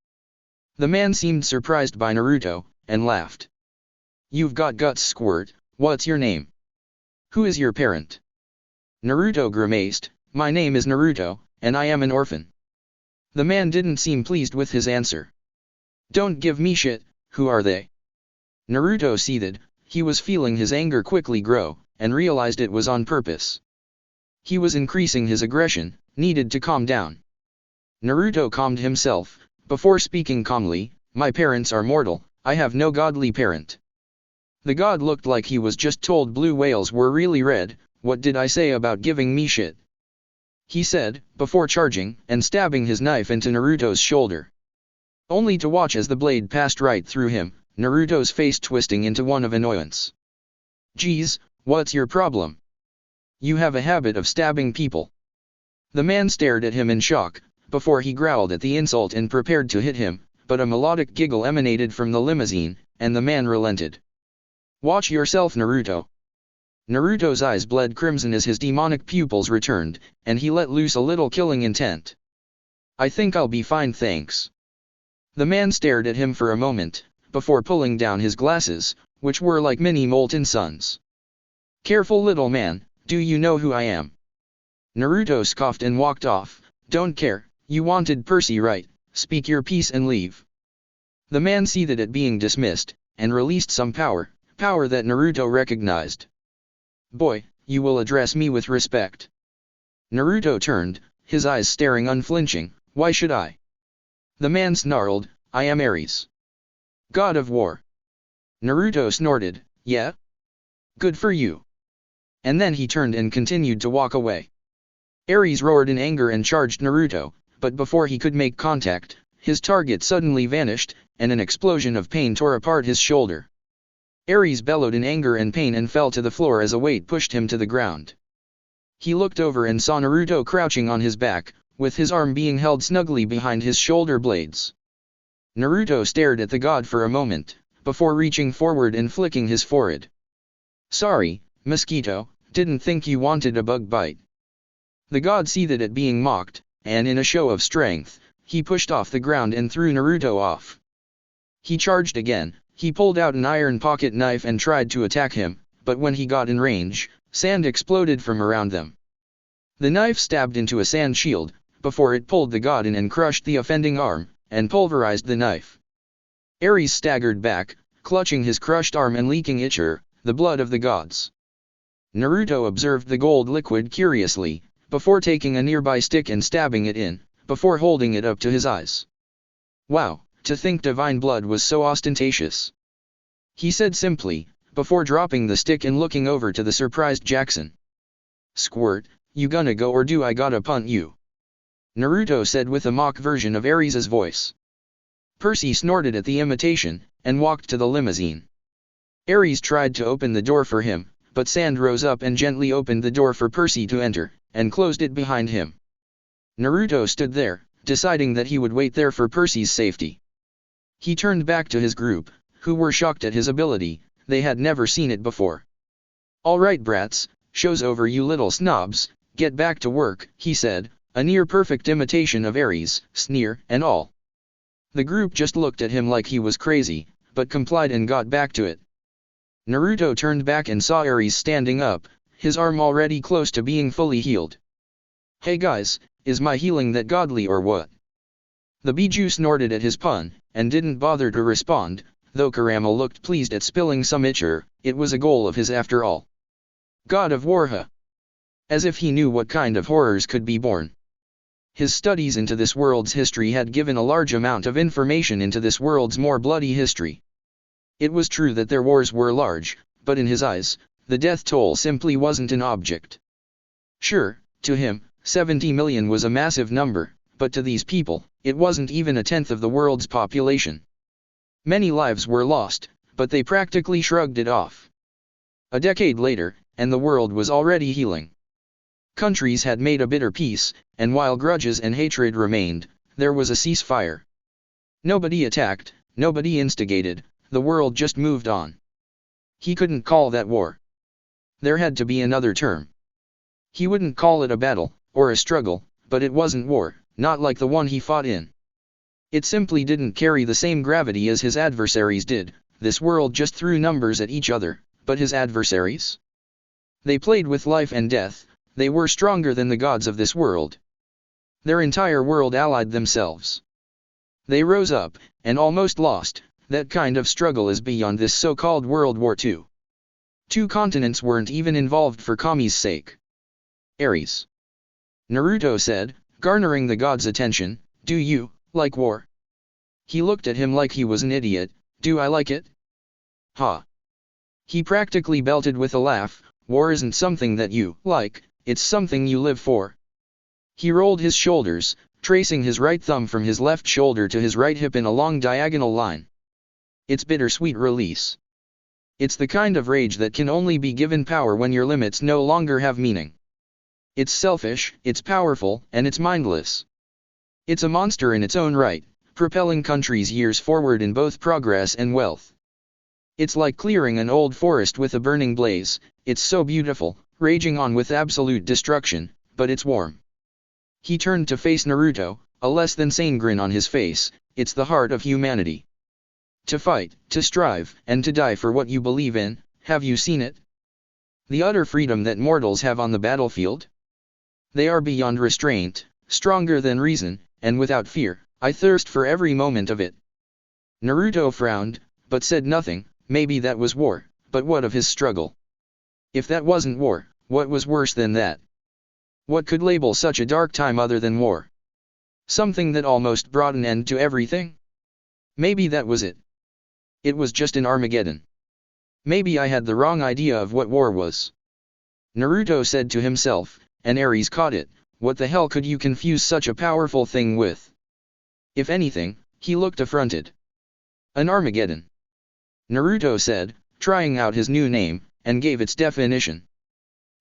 The man seemed surprised by Naruto, and laughed. "You've got guts, Squirt. What's your name? Who is your parent?" Naruto grimaced. "My name is Naruto, and I am an orphan." The man didn't seem pleased with his answer. "Don't give me shit, who are they?" Naruto seethed. He was feeling his anger quickly grow, and realized it was on purpose. He was increasing his aggression, needed to calm down. Naruto calmed himself, before speaking calmly. "My parents are mortal, I have no godly parent." The god looked like he was just told blue whales were really red. "What did I say about giving me shit?" he said, before charging and stabbing his knife into Naruto's shoulder. Only to watch as the blade passed right through him, Naruto's face twisting into one of annoyance. "Geez, what's your problem? You have a habit of stabbing people." The man stared at him in shock, before he growled at the insult and prepared to hit him, but a melodic giggle emanated from the limousine, and the man relented. "Watch yourself, Naruto." Naruto's eyes bled crimson as his demonic pupils returned, and he let loose a little killing intent. "I think I'll be fine, thanks." The man stared at him for a moment, before pulling down his glasses, which were like mini molten suns. "Careful, little man, do you know who I am?" Naruto scoffed and walked off. "Don't care, you wanted Percy, right? Speak your piece and leave." The man seethed at being dismissed, and released some power that Naruto recognized. "Boy, you will address me with respect." Naruto turned, his eyes staring unflinching. "Why should I?" The man snarled. "I am Ares, god of war." Naruto snorted. "Yeah? Good for you." And then he turned and continued to walk away. Ares roared in anger and charged Naruto, but before he could make contact, his target suddenly vanished, and an explosion of pain tore apart his shoulder. Ares bellowed in anger and pain and fell to the floor as a weight pushed him to the ground. He looked over and saw Naruto crouching on his back, with his arm being held snugly behind his shoulder blades. Naruto stared at the god for a moment, before reaching forward and flicking his forehead. "Sorry, mosquito, didn't think you wanted a bug bite." The god seethed at being mocked, and in a show of strength, he pushed off the ground and threw Naruto off. He charged again. He pulled out an iron pocket knife and tried to attack him, but when he got in range, sand exploded from around them. The knife stabbed into a sand shield, before it pulled the god in and crushed the offending arm, and pulverized the knife. Ares staggered back, clutching his crushed arm and leaking ichor, the blood of the gods. Naruto observed the gold liquid curiously, before taking a nearby stick and stabbing it in, before holding it up to his eyes. "Wow, to think divine blood was so ostentatious," he said simply, before dropping the stick and looking over to the surprised Jackson. "Squirt, you gonna go or do I gotta punt you?" Naruto said with a mock version of Ares's voice. Percy snorted at the imitation, and walked to the limousine. Ares tried to open the door for him, but Sand rose up and gently opened the door for Percy to enter, and closed it behind him. Naruto stood there, deciding that he would wait there for Percy's safety. He turned back to his group, who were shocked at his ability. They had never seen it before. "Alright brats, show's over, you little snobs, get back to work," he said, a near-perfect imitation of Ares, sneer and all. The group just looked at him like he was crazy, but complied and got back to it. Naruto turned back and saw Ares standing up, his arm already close to being fully healed. "Hey guys, is my healing that godly or what?" The Bijuu snorted at his pun, and didn't bother to respond, though Kurama looked pleased at spilling some ichor. It was a goal of his after all. God of war, huh? As if he knew what kind of horrors could be born. His studies into this world's history had given a large amount of information into this world's more bloody history. It was true that their wars were large, but in his eyes, the death toll simply wasn't an object. Sure, to him, 70 million was a massive number, but to these people, it wasn't even a tenth of the world's population. Many lives were lost, but they practically shrugged it off. A decade later, and the world was already healing. Countries had made a bitter peace, and while grudges and hatred remained, there was a ceasefire. Nobody attacked, nobody instigated, the world just moved on. He couldn't call that war. There had to be another term. He wouldn't call it a battle, or a struggle, but it wasn't war, not like the one he fought in. It simply didn't carry the same gravity as his adversaries did. This world just threw numbers at each other, but his adversaries? They played with life and death. They were stronger than the gods of this world. Their entire world allied themselves. They rose up, and almost lost. That kind of struggle is beyond this so-called World War II. 2 continents weren't even involved for Kami's sake. Ares. Naruto said, garnering the god's attention, "Do you like war?" He looked at him like he was an idiot. "Do I like it? Ha." He practically belted with a laugh. "War isn't something that you like, it's something you live for." He rolled his shoulders, tracing his right thumb from his left shoulder to his right hip in a long diagonal line. It's bittersweet release. It's the kind of rage that can only be given power when your limits no longer have meaning. It's selfish, it's powerful, and it's mindless. It's a monster in its own right, propelling countries years forward in both progress and wealth. It's like clearing an old forest with a burning blaze. It's so beautiful, raging on with absolute destruction, but it's warm. He turned to face Naruto, a less than sane grin on his face. It's the heart of humanity. To fight, to strive, and to die for what you believe in. Have you seen it? The utter freedom that mortals have on the battlefield? They are beyond restraint, stronger than reason, and without fear. I thirst for every moment of it. Naruto frowned, but said nothing. Maybe that was war, but what of his struggle? If that wasn't war, what was worse than that? What could label such a dark time other than war? Something that almost brought an end to everything? Maybe that was it. It was just an Armageddon. Maybe I had the wrong idea of what war was. Naruto said to himself, and Ares caught it. What the hell could you confuse such a powerful thing with? If anything, he looked affronted. An Armageddon. Naruto said, trying out his new name, and gave its definition.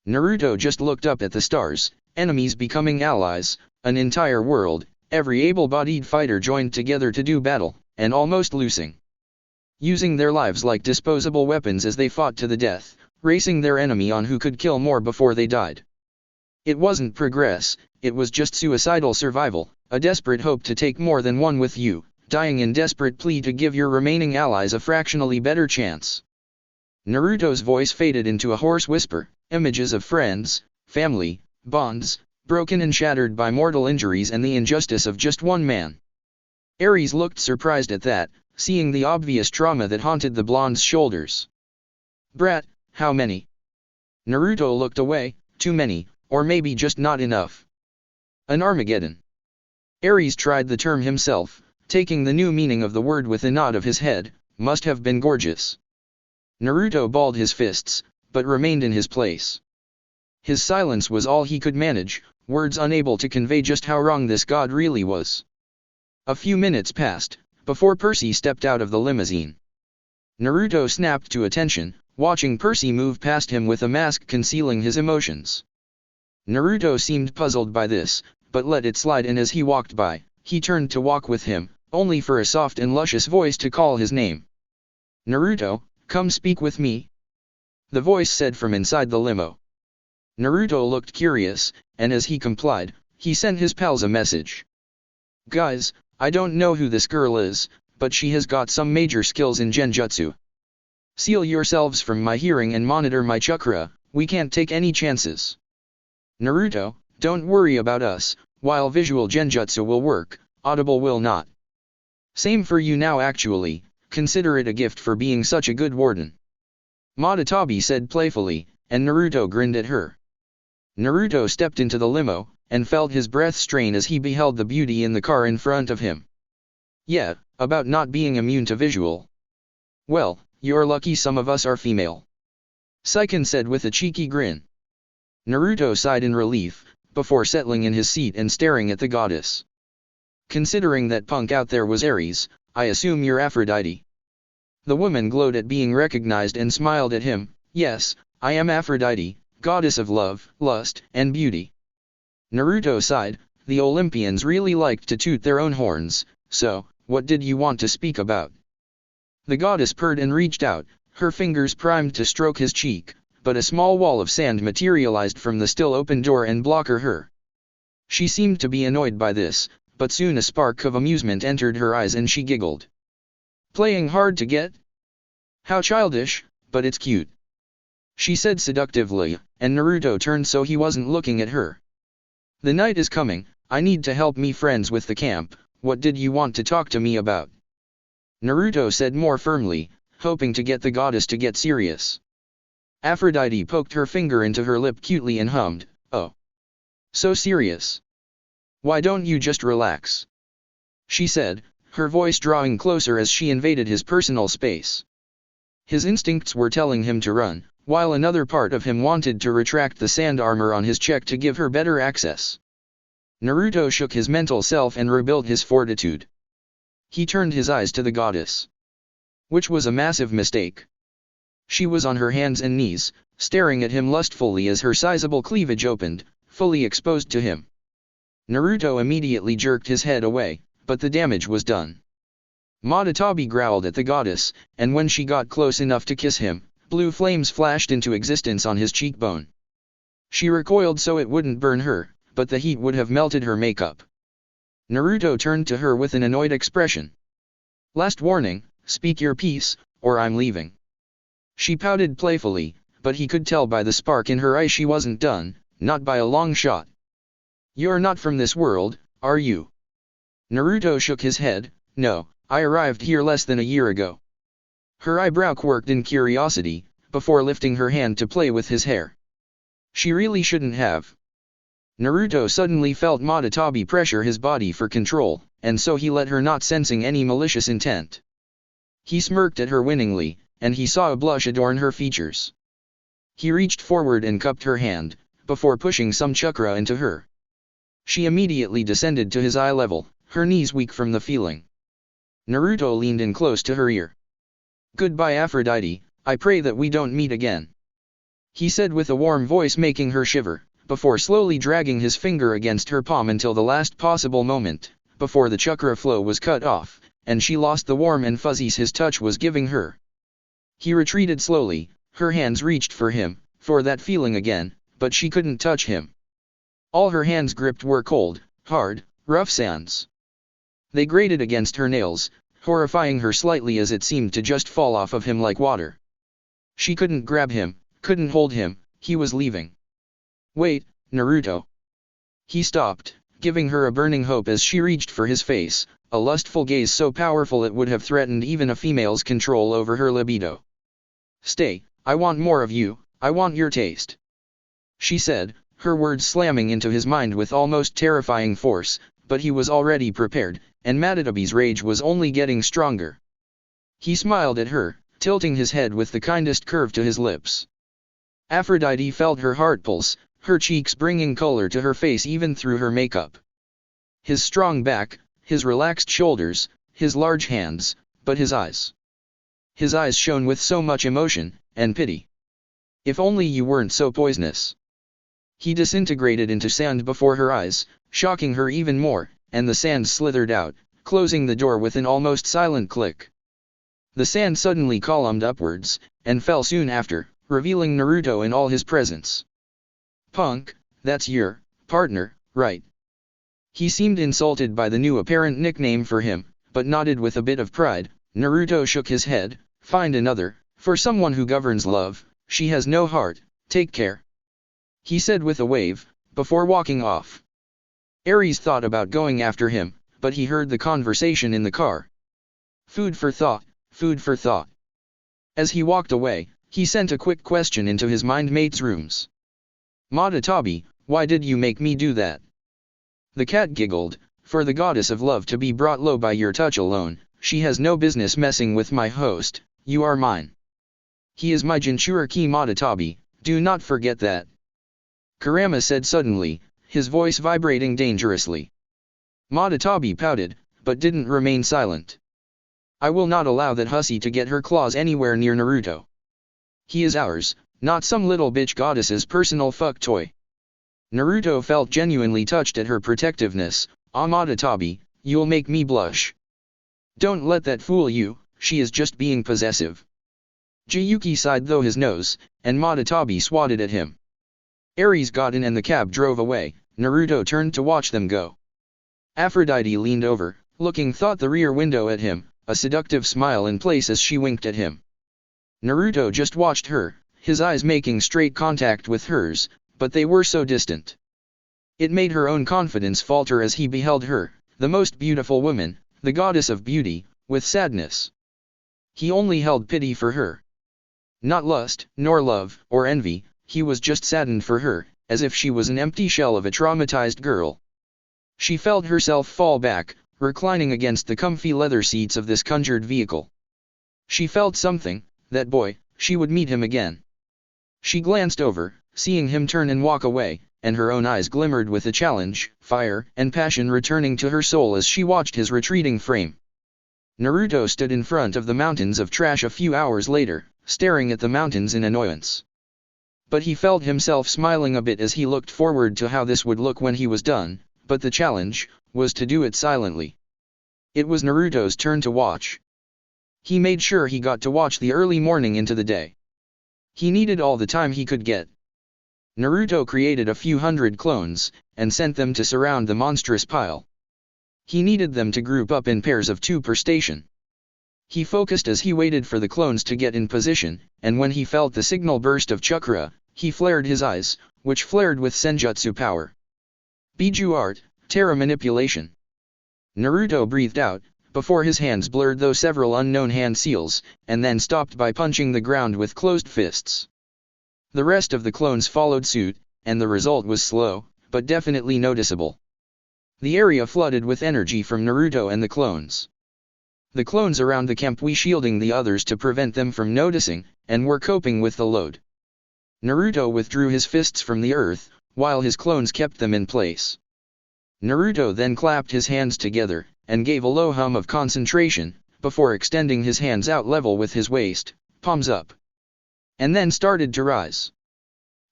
Naruto just looked up at the stars, enemies becoming allies, an entire world, every able-bodied fighter joined together to do battle, and almost losing. Using their lives like disposable weapons as they fought to the death, racing their enemy on who could kill more before they died. It wasn't progress, it was just suicidal survival, a desperate hope to take more than one with you, dying in desperate plea to give your remaining allies a fractionally better chance. Naruto's voice faded into a hoarse whisper, images of friends, family, bonds, broken and shattered by mortal injuries and the injustice of just one man. Ares looked surprised at that, seeing the obvious trauma that haunted the blonde's shoulders. Brat, how many? Naruto looked away. Too many, or maybe just not enough. An Armageddon. Ares tried the term himself, taking the new meaning of the word with a nod of his head. Must have been gorgeous. Naruto balled his fists, but remained in his place. His silence was all he could manage, words unable to convey just how wrong this god really was. A few minutes passed, before Percy stepped out of the limousine. Naruto snapped to attention, watching Percy move past him with a mask concealing his emotions. Naruto seemed puzzled by this, but let it slide, and as he walked by, he turned to walk with him, only for a soft and luscious voice to call his name. Naruto, come speak with me. The voice said from inside the limo. Naruto looked curious, and as he complied, he sent his pals a message. Guys, I don't know who this girl is, but she has got some major skills in genjutsu. Seal yourselves from my hearing and monitor my chakra, we can't take any chances. Naruto, don't worry about us, while visual genjutsu will work, audible will not. Same for you now actually, consider it a gift for being such a good warden. Madatabi said playfully, and Naruto grinned at her. Naruto stepped into the limo, and felt his breath strain as he beheld the beauty in the car in front of him. Yeah, about not being immune to visual. Well, you're lucky some of us are female. Saiken said with a cheeky grin. Naruto sighed in relief, before settling in his seat and staring at the goddess. Considering that punk out there was Ares, I assume you're Aphrodite. The woman glowed at being recognized and smiled at him. Yes, I am Aphrodite, goddess of love, lust, and beauty. Naruto sighed. The Olympians really liked to toot their own horns, so, what did you want to speak about? The goddess purred and reached out, her fingers primed to stroke his cheek, but a small wall of sand materialized from the still open door and blocked her. She seemed to be annoyed by this, but soon a spark of amusement entered her eyes and she giggled. Playing hard to get? How childish, but it's cute, she said seductively, and Naruto turned so he wasn't looking at her. The night is coming, I need to help me friends with the camp, what did you want to talk to me about? Naruto said more firmly, hoping to get the goddess to get serious. Aphrodite poked her finger into her lip cutely and hummed, oh. So serious. Why don't you just relax? She said, her voice drawing closer as she invaded his personal space. His instincts were telling him to run, while another part of him wanted to retract the sand armor on his cheek to give her better access. Naruto shook his mental self and rebuilt his fortitude. He turned his eyes to the goddess. Which was a massive mistake. She was on her hands and knees, staring at him lustfully as her sizable cleavage opened, fully exposed to him. Naruto immediately jerked his head away, but the damage was done. Madatabi growled at the goddess, and when she got close enough to kiss him, blue flames flashed into existence on his cheekbone. She recoiled so it wouldn't burn her, but the heat would have melted her makeup. Naruto turned to her with an annoyed expression. Last warning, speak your piece, or I'm leaving. She pouted playfully, but he could tell by the spark in her eye she wasn't done, not by a long shot. You're not from this world, are you? Naruto shook his head, no, I arrived here less than a year ago. Her eyebrow quirked in curiosity, before lifting her hand to play with his hair. She really shouldn't have. Naruto suddenly felt Madatabi pressure his body for control, and so he let her, not sensing any malicious intent. He smirked at her winningly, and he saw a blush adorn her features. He reached forward and cupped her hand, before pushing some chakra into her. She immediately descended to his eye level, her knees weak from the feeling. Naruto leaned in close to her ear. Goodbye Aphrodite, I pray that we don't meet again. He said with a warm voice making her shiver, before slowly dragging his finger against her palm until the last possible moment, before the chakra flow was cut off, and she lost the warm and fuzzies his touch was giving her. He retreated slowly, her hands reached for him, for that feeling again, but she couldn't touch him. All her hands gripped were cold, hard, rough sands. They grated against her nails, horrifying her slightly as it seemed to just fall off of him like water. She couldn't grab him, couldn't hold him, he was leaving. Wait, Naruto. He stopped, giving her a burning hope as she reached for his face, a lustful gaze so powerful it would have threatened even a female's control over her libido. Stay, I want more of you, I want your taste. She said, her words slamming into his mind with almost terrifying force, but he was already prepared, and Madatabi's rage was only getting stronger. He smiled at her, tilting his head with the kindest curve to his lips. Aphrodite felt her heart pulse, her cheeks bringing color to her face even through her makeup. His strong back, his relaxed shoulders, his large hands, but his eyes. His eyes shone with so much emotion, and pity. If only you weren't so poisonous. He disintegrated into sand before her eyes, shocking her even more, and the sand slithered out, closing the door with an almost silent click. The sand suddenly columned upwards, and fell soon after, revealing Naruto in all his presence. Punk, that's your partner, right? He seemed insulted by the new apparent nickname for him, but nodded with a bit of pride. Naruto shook his head, find another, for someone who governs love, she has no heart, take care. He said with a wave, before walking off. Ares thought about going after him, but he heard the conversation in the car. Food for thought, food for thought. As he walked away, he sent a quick question into his mind-mate's rooms. Madatabi, why did you make me do that? The cat giggled, for the goddess of love to be brought low by your touch alone, she has no business messing with my host, you are mine. He is my Jinchuriki Madatabi, do not forget that. Kurama said suddenly, his voice vibrating dangerously. Madatabi pouted, but didn't remain silent. I will not allow that hussy to get her claws anywhere near Naruto. He is ours, not some little bitch goddess's personal fuck toy. Naruto felt genuinely touched at her protectiveness. Madatabi, you'll make me blush. Don't let that fool you, she is just being possessive. Jayuki sighed though his nose, and Madatabi swatted at him. Ares got in and the cab drove away. Naruto turned to watch them go. Aphrodite leaned over, looking thought the rear window at him, a seductive smile in place as she winked at him. Naruto just watched her, his eyes making straight contact with hers, but they were so distant. It made her own confidence falter as he beheld her, the most beautiful woman, the goddess of beauty, with sadness. He only held pity for her. Not lust, nor love, or envy, he was just saddened for her, as if she was an empty shell of a traumatized girl. She felt herself fall back, reclining against the comfy leather seats of this conjured vehicle. She felt something, that boy, she would meet him again. She glanced over, seeing him turn and walk away, and her own eyes glimmered with a challenge, fire, and passion returning to her soul as she watched his retreating frame. Naruto stood in front of the mountains of trash a few hours later, staring at the mountains in annoyance. But he felt himself smiling a bit as he looked forward to how this would look when he was done, but the challenge was to do it silently. It was Naruto's turn to watch. He made sure he got to watch the early morning into the day. He needed all the time he could get. Naruto created a few hundred clones, and sent them to surround the monstrous pile. He needed them to group up in pairs of 2 per station. He focused as he waited for the clones to get in position, and when he felt the signal burst of chakra, he flared his eyes, which flared with senjutsu power. Bijuu art, Terra manipulation. Naruto breathed out, before his hands blurred those several unknown hand seals, and then stopped by punching the ground with closed fists. The rest of the clones followed suit, and the result was slow, but definitely noticeable. The area flooded with energy from Naruto and the clones. The clones around the camp were shielding the others to prevent them from noticing, and were coping with the load. Naruto withdrew his fists from the earth, while his clones kept them in place. Naruto then clapped his hands together, and gave a low hum of concentration, before extending his hands out level with his waist, palms up. And then started to rise.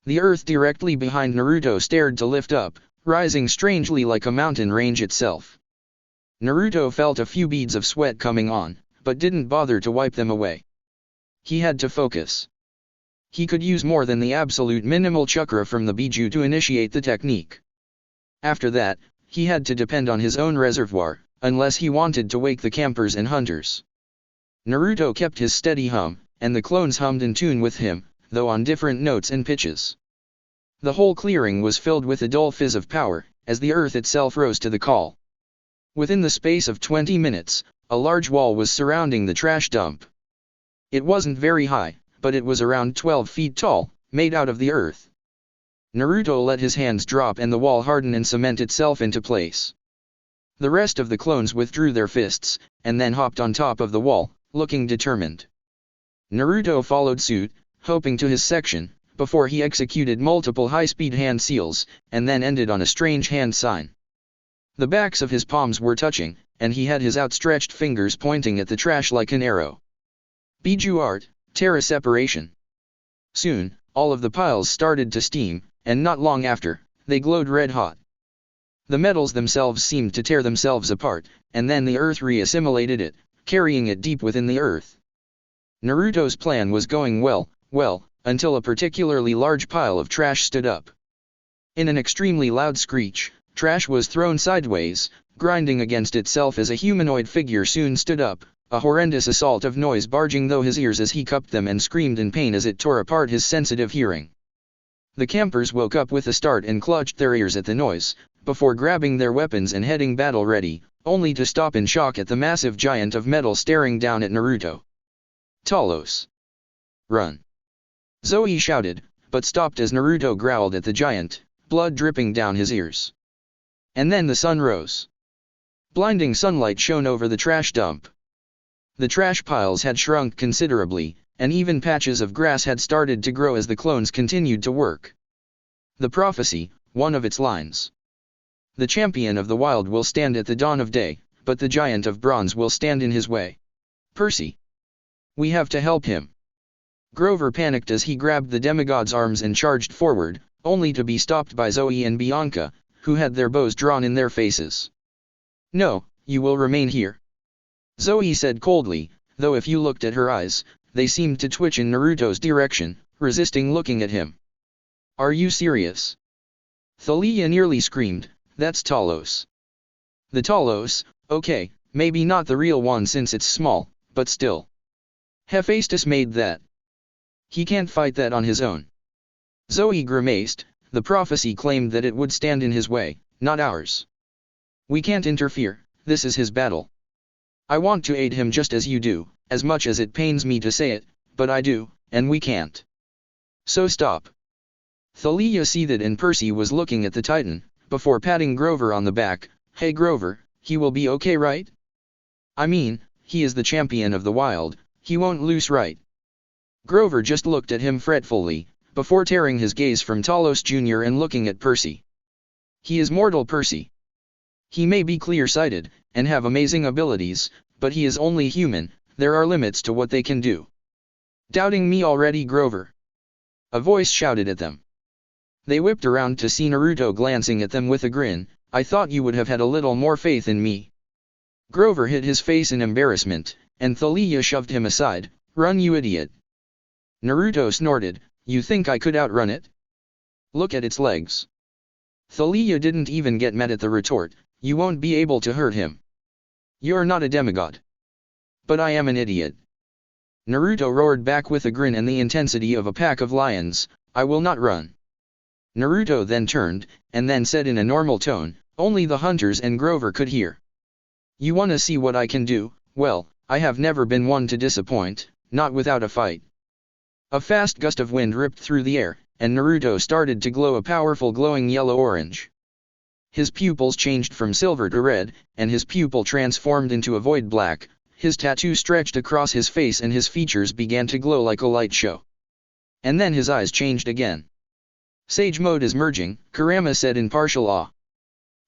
The earth directly behind Naruto started to lift up, rising strangely like a mountain range itself. Naruto felt a few beads of sweat coming on, but didn't bother to wipe them away. He had to focus. He could use more than the absolute minimal chakra from the Bijuu to initiate the technique. After that, he had to depend on his own reservoir, unless he wanted to wake the campers and hunters. Naruto kept his steady hum, and the clones hummed in tune with him, though on different notes and pitches. The whole clearing was filled with a dull fizz of power, as the earth itself rose to the call. Within the space of 20 minutes, a large wall was surrounding the trash dump. It wasn't very high, but it was around 12 feet tall, made out of the earth. Naruto let his hands drop and the wall harden and cement itself into place. The rest of the clones withdrew their fists, and then hopped on top of the wall, looking determined. Naruto followed suit, hoping to his section, before he executed multiple high-speed hand seals, and then ended on a strange hand sign. The backs of his palms were touching, and he had his outstretched fingers pointing at the trash like an arrow. Bijuu art, Terra separation. Soon, all of the piles started to steam, and not long after, they glowed red-hot. The metals themselves seemed to tear themselves apart, and then the earth re-assimilated it, carrying it deep within the earth. Naruto's plan was going well, until a particularly large pile of trash stood up. In an extremely loud screech, trash was thrown sideways, grinding against itself as a humanoid figure soon stood up, a horrendous assault of noise barging through his ears as he cupped them and screamed in pain as it tore apart his sensitive hearing. The campers woke up with a start and clutched their ears at the noise, before grabbing their weapons and heading battle-ready, only to stop in shock at the massive giant of metal staring down at Naruto. Talos! Run! Zoe shouted, but stopped as Naruto growled at the giant, blood dripping down his ears. And then the sun rose. Blinding sunlight shone over the trash dump. The trash piles had shrunk considerably, and even patches of grass had started to grow as the clones continued to work. The prophecy, one of its lines. The champion of the wild will stand at the dawn of day, but the giant of bronze will stand in his way. Percy. We have to help him. Grover panicked as he grabbed the demigod's arms and charged forward, only to be stopped by Zoe and Bianca, who had their bows drawn in their faces. No, you will remain here. Zoe said coldly, though if you looked at her eyes, they seemed to twitch in Naruto's direction, resisting looking at him. Are you serious? Thalia nearly screamed, that's Talos. The Talos, okay, maybe not the real one since it's small, but still. Hephaestus made that. He can't fight that on his own. Zoe grimaced. The prophecy claimed that it would stand in his way, not ours. We can't interfere, this is his battle. I want to aid him just as you do, as much as it pains me to say it, but I do, and we can't. So stop. Thalia seethed and Percy was looking at the Titan, before patting Grover on the back. Hey Grover, he will be okay, right? I mean, he is the champion of the wild, he won't lose, right? Grover just looked at him fretfully, before tearing his gaze from Talos Jr. and looking at Percy. He is mortal, Percy. He may be clear-sighted, and have amazing abilities, but he is only human, there are limits to what they can do. Doubting me already, Grover? A voice shouted at them. They whipped around to see Naruto glancing at them with a grin. I thought you would have had a little more faith in me. Grover hid his face in embarrassment, and Thalia shoved him aside. Run, you idiot. Naruto snorted. You think I could outrun it? Look at its legs. Thalia didn't even get mad at the retort. You won't be able to hurt him. You're not a demigod. But I am an idiot. Naruto roared back with a grin and the intensity of a pack of lions. I will not run. Naruto then turned, and then said in a normal tone, only the hunters and Grover could hear. You wanna see what I can do? Well, I have never been one to disappoint, not without a fight. A fast gust of wind ripped through the air, and Naruto started to glow a powerful glowing yellow-orange. His pupils changed from silver to red, and his pupil transformed into a void black. His tattoo stretched across his face and his features began to glow like a light show. And then his eyes changed again. Sage mode is merging, Kurama said in partial awe.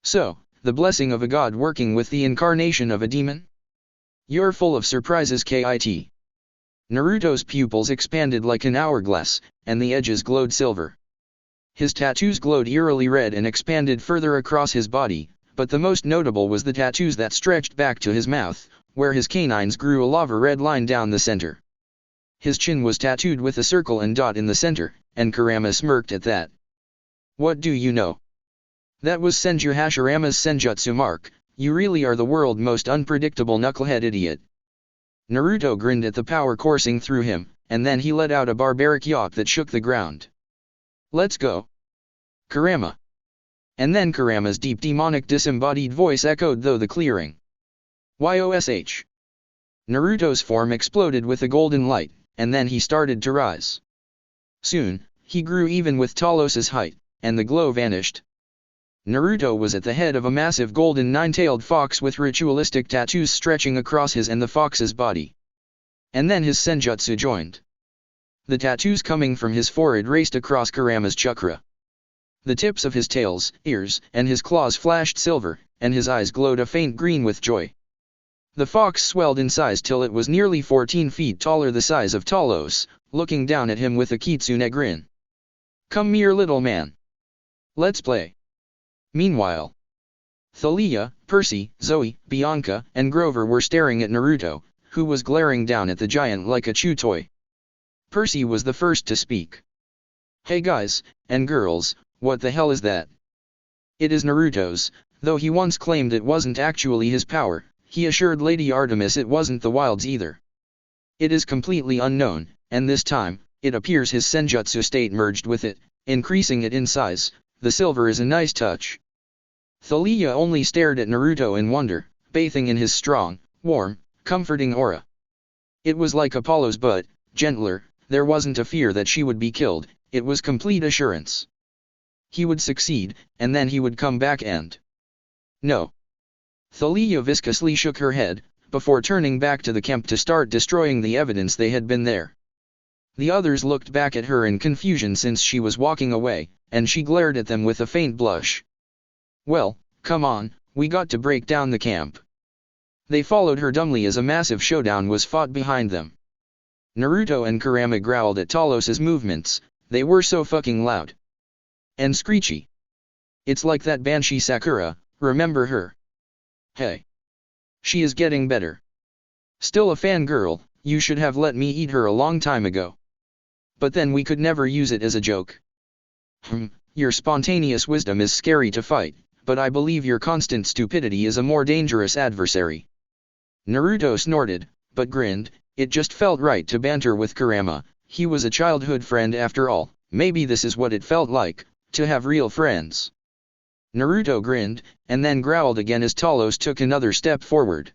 So, the blessing of a god working with the incarnation of a demon? You're full of surprises, Kit. Naruto's pupils expanded like an hourglass, and the edges glowed silver. His tattoos glowed eerily red and expanded further across his body, but the most notable was the tattoos that stretched back to his mouth, where his canines grew a lava red line down the center. His chin was tattooed with a circle and dot in the center, and Kurama smirked at that. What do you know? That was Senju Hashirama's senjutsu mark. You really are the world's most unpredictable knucklehead idiot. Naruto grinned at the power coursing through him, and then he let out a barbaric yawp that shook the ground. Let's go. Kurama. And then Kurama's deep demonic disembodied voice echoed through the clearing. Yosh. Naruto's form exploded with a golden light, and then he started to rise. Soon, he grew even with Talos's height, and the glow vanished. Naruto was at the head of a massive golden nine-tailed fox with ritualistic tattoos stretching across his and the fox's body. And then his senjutsu joined. The tattoos coming from his forehead raced across Kurama's chakra. The tips of his tails, ears, and his claws flashed silver, and his eyes glowed a faint green with joy. The fox swelled in size till it was nearly 14 feet taller, the size of Talos, looking down at him with a kitsune grin. Come here, little man. Let's play. Meanwhile, Thalia, Percy, Zoe, Bianca, and Grover were staring at Naruto, who was glaring down at the giant like a chew toy. Percy was the first to speak. Hey guys, and girls, what the hell is that? It is Naruto's, though he once claimed it wasn't actually his power. He assured Lady Artemis it wasn't the wild's either. It is completely unknown, and this time, it appears his senjutsu state merged with it, increasing it in size. The silver is a nice touch. Thalia only stared at Naruto in wonder, bathing in his strong, warm, comforting aura. It was like Apollo's but, gentler. There wasn't a fear that she would be killed, it was complete assurance. He would succeed, and then he would come back and... No. Thalia viscously shook her head, before turning back to the camp to start destroying the evidence they had been there. The others looked back at her in confusion since she was walking away, and she glared at them with a faint blush. Well, come on, we got to break down the camp. They followed her dumbly as a massive showdown was fought behind them. Naruto and Kurama growled at Talos's movements, they were so fucking loud. And screechy. It's like that Banshee Sakura, remember her? Hey. She is getting better. Still a fangirl, you should have let me eat her a long time ago. But then we could never use it as a joke. Your spontaneous wisdom is scary to fight, but I believe your constant stupidity is a more dangerous adversary. Naruto snorted, but grinned. It just felt right to banter with Kurama. He was a childhood friend after all. Maybe this is what it felt like, to have real friends. Naruto grinned, and then growled again as Talos took another step forward.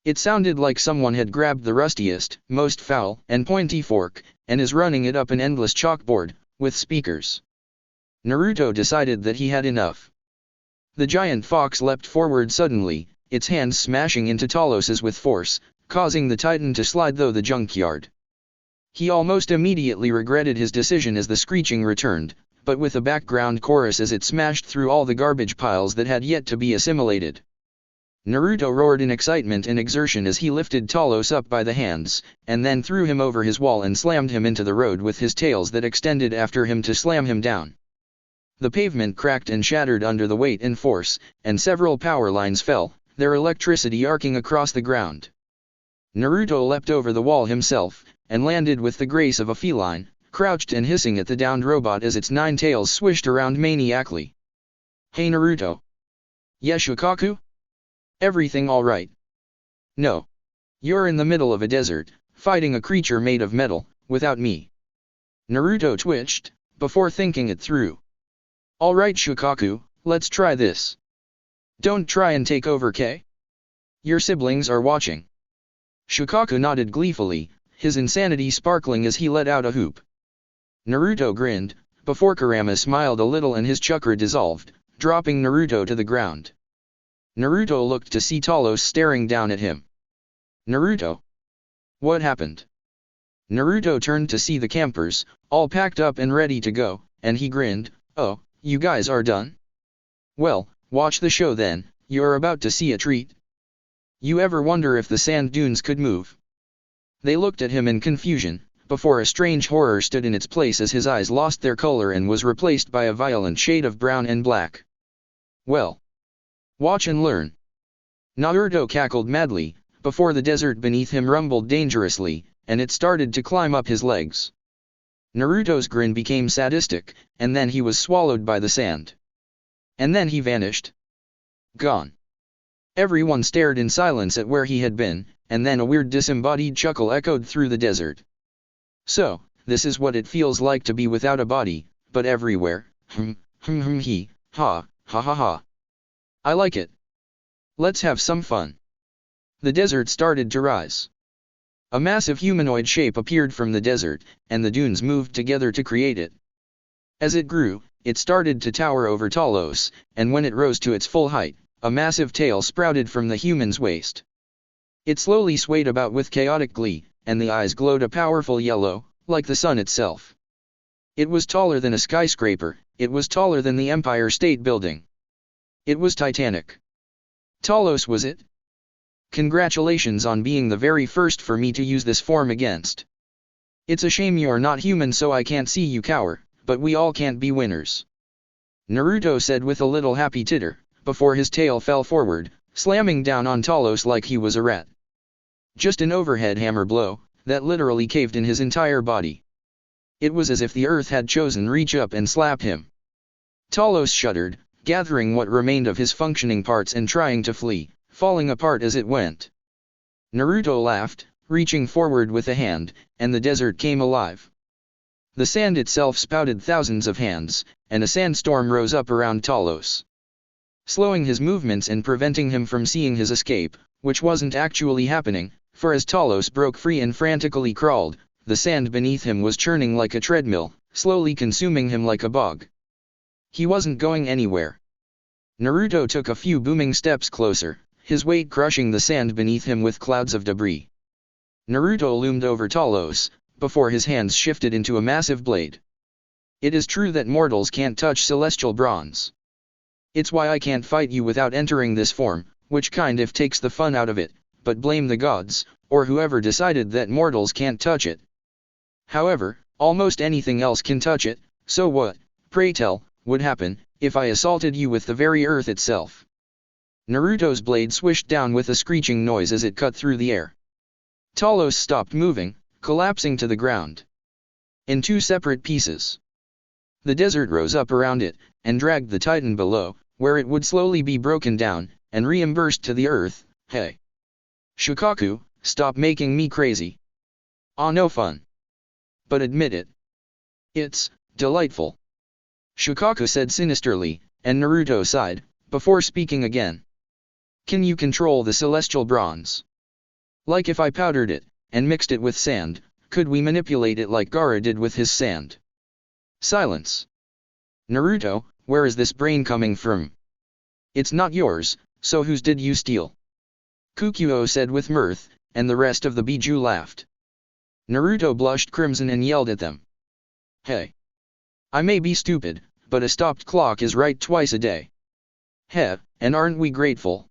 It sounded like someone had grabbed the rustiest, most foul and pointy fork, and is running it up an endless chalkboard, with speakers. Naruto decided that he had enough. The giant fox leapt forward suddenly, its hands smashing into Talos's with force, causing the titan to slide through the junkyard. He almost immediately regretted his decision as the screeching returned, but with a background chorus as it smashed through all the garbage piles that had yet to be assimilated. Naruto roared in excitement and exertion as he lifted Talos up by the hands, and then threw him over his wall and slammed him into the road with his tails that extended after him to slam him down. The pavement cracked and shattered under the weight and force, and several power lines fell, their electricity arcing across the ground. Naruto leapt over the wall himself, and landed with the grace of a feline, crouched and hissing at the downed robot as its 9 tails swished around maniacally. "Hey Naruto. Yeah Shukaku? Everything alright?" "No. You're in the middle of a desert, fighting a creature made of metal, without me." Naruto twitched, before thinking it through. "Alright Shukaku, let's try this. Don't try and take over K? Your siblings are watching." Shukaku nodded gleefully, his insanity sparkling as he let out a whoop. Naruto grinned, before Kurama smiled a little and his chakra dissolved, dropping Naruto to the ground. Naruto looked to see Talos staring down at him. "Naruto? What happened?" Naruto turned to see the campers, all packed up and ready to go, and he grinned. "Oh, you guys are done? Well, watch the show then, you're about to see a treat. You ever wonder if the sand dunes could move?" They looked at him in confusion, before a strange horror stood in its place as his eyes lost their color and was replaced by a violent shade of brown and black. "Well, watch and learn." Naruto cackled madly, before the desert beneath him rumbled dangerously, and it started to climb up his legs. Naruto's grin became sadistic, and then he was swallowed by the sand. And then he vanished. Gone. Everyone stared in silence at where he had been, and then a weird disembodied chuckle echoed through the desert. "So, this is what it feels like to be without a body, but everywhere, he, ha, ha ha ha. I like it. Let's have some fun." The desert started to rise. A massive humanoid shape appeared from the desert, and the dunes moved together to create it. As it grew, it started to tower over Talos, and when it rose to its full height, a massive tail sprouted from the human's waist. It slowly swayed about with chaotic glee, and the eyes glowed a powerful yellow, like the sun itself. It was taller than a skyscraper, it was taller than the Empire State Building. It was titanic. Talos was it? Congratulations on being the very first for me to use this form against. It's a shame you're not human so I can't see you cower, but we all can't be winners. Naruto said with a little happy titter, before his tail fell forward, slamming down on Talos like he was a rat. Just an overhead hammer blow, that literally caved in his entire body. It was as if the earth had chosen reach up and slap him. Talos shuddered, gathering what remained of his functioning parts and trying to flee, falling apart as it went. Naruto laughed, reaching forward with a hand, and the desert came alive. The sand itself spouted thousands of hands, and a sandstorm rose up around Talos, slowing his movements and preventing him from seeing his escape, which wasn't actually happening, for as Talos broke free and frantically crawled, the sand beneath him was churning like a treadmill, slowly consuming him like a bog. He wasn't going anywhere. Naruto took a few booming steps closer, his weight crushing the sand beneath him with clouds of debris. Naruto loomed over Talos, before his hands shifted into a massive blade. It is true that mortals can't touch celestial bronze. It's why I can't fight you without entering this form, which kind of takes the fun out of it, but blame the gods, or whoever decided that mortals can't touch it. However, almost anything else can touch it, so what, pray tell, would happen, if I assaulted you with the very earth itself? Naruto's blade swished down with a screeching noise as it cut through the air. Talos stopped moving, collapsing to the ground. In 2 separate pieces. The desert rose up around it, and dragged the titan below, where it would slowly be broken down, and reimbursed to the earth. Hey! Shukaku, stop making me crazy. Ah, no fun. But admit it. It's delightful. Shukaku said sinisterly, and Naruto sighed, before speaking again. Can you control the celestial bronze? Like if I powdered it, and mixed it with sand, could we manipulate it like Gaara did with his sand? Silence. Naruto, where is this brain coming from? It's not yours, so whose did you steal? Kukuo said with mirth, and the rest of the Bijuu laughed. Naruto blushed crimson and yelled at them. Hey! I may be stupid, but a stopped clock is right twice a day. Heh, and aren't we grateful?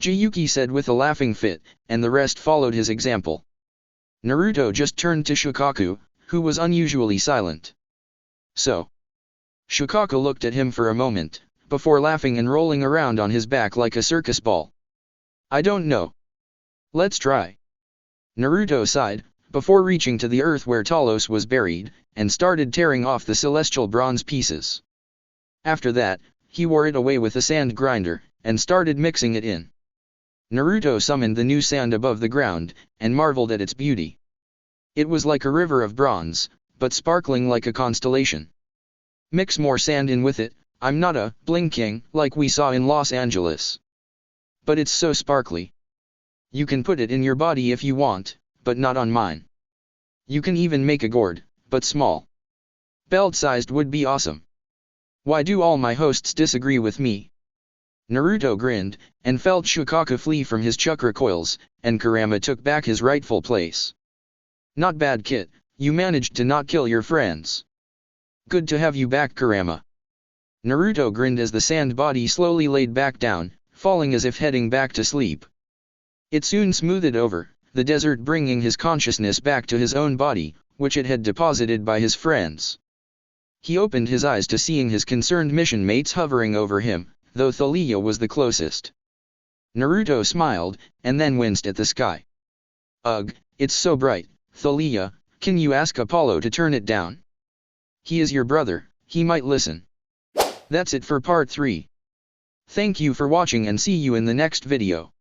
Jiyuki said with a laughing fit, and the rest followed his example. Naruto just turned to Shukaku, who was unusually silent. So? Shukaku looked at him for a moment, before laughing and rolling around on his back like a circus ball. I don't know. Let's try. Naruto sighed, before reaching to the earth where Talos was buried, and started tearing off the celestial bronze pieces. After that, he wore it away with a sand grinder, and started mixing it in. Naruto summoned the new sand above the ground, and marveled at its beauty. It was like a river of bronze, but sparkling like a constellation. Mix more sand in with it. I'm not a bling king like we saw in Los Angeles. But it's so sparkly. You can put it in your body if you want, but not on mine. You can even make a gourd, but small. Belt-sized would be awesome. Why do all my hosts disagree with me? Naruto grinned, and felt Shukaku flee from his chakra coils, and Kurama took back his rightful place. Not bad, Kit, you managed to not kill your friends. Good to have you back, Kurama. Naruto grinned as the sand body slowly laid back down, falling as if heading back to sleep. It soon smoothed over, the desert bringing his consciousness back to his own body, which it had deposited by his friends. He opened his eyes to seeing his concerned mission mates hovering over him, though Thalia was the closest. Naruto smiled, and then winced at the sky. Ugh, it's so bright, Thalia, can you ask Apollo to turn it down? He is your brother, he might listen. That's it for part 3. Thank you for watching and see you in the next video.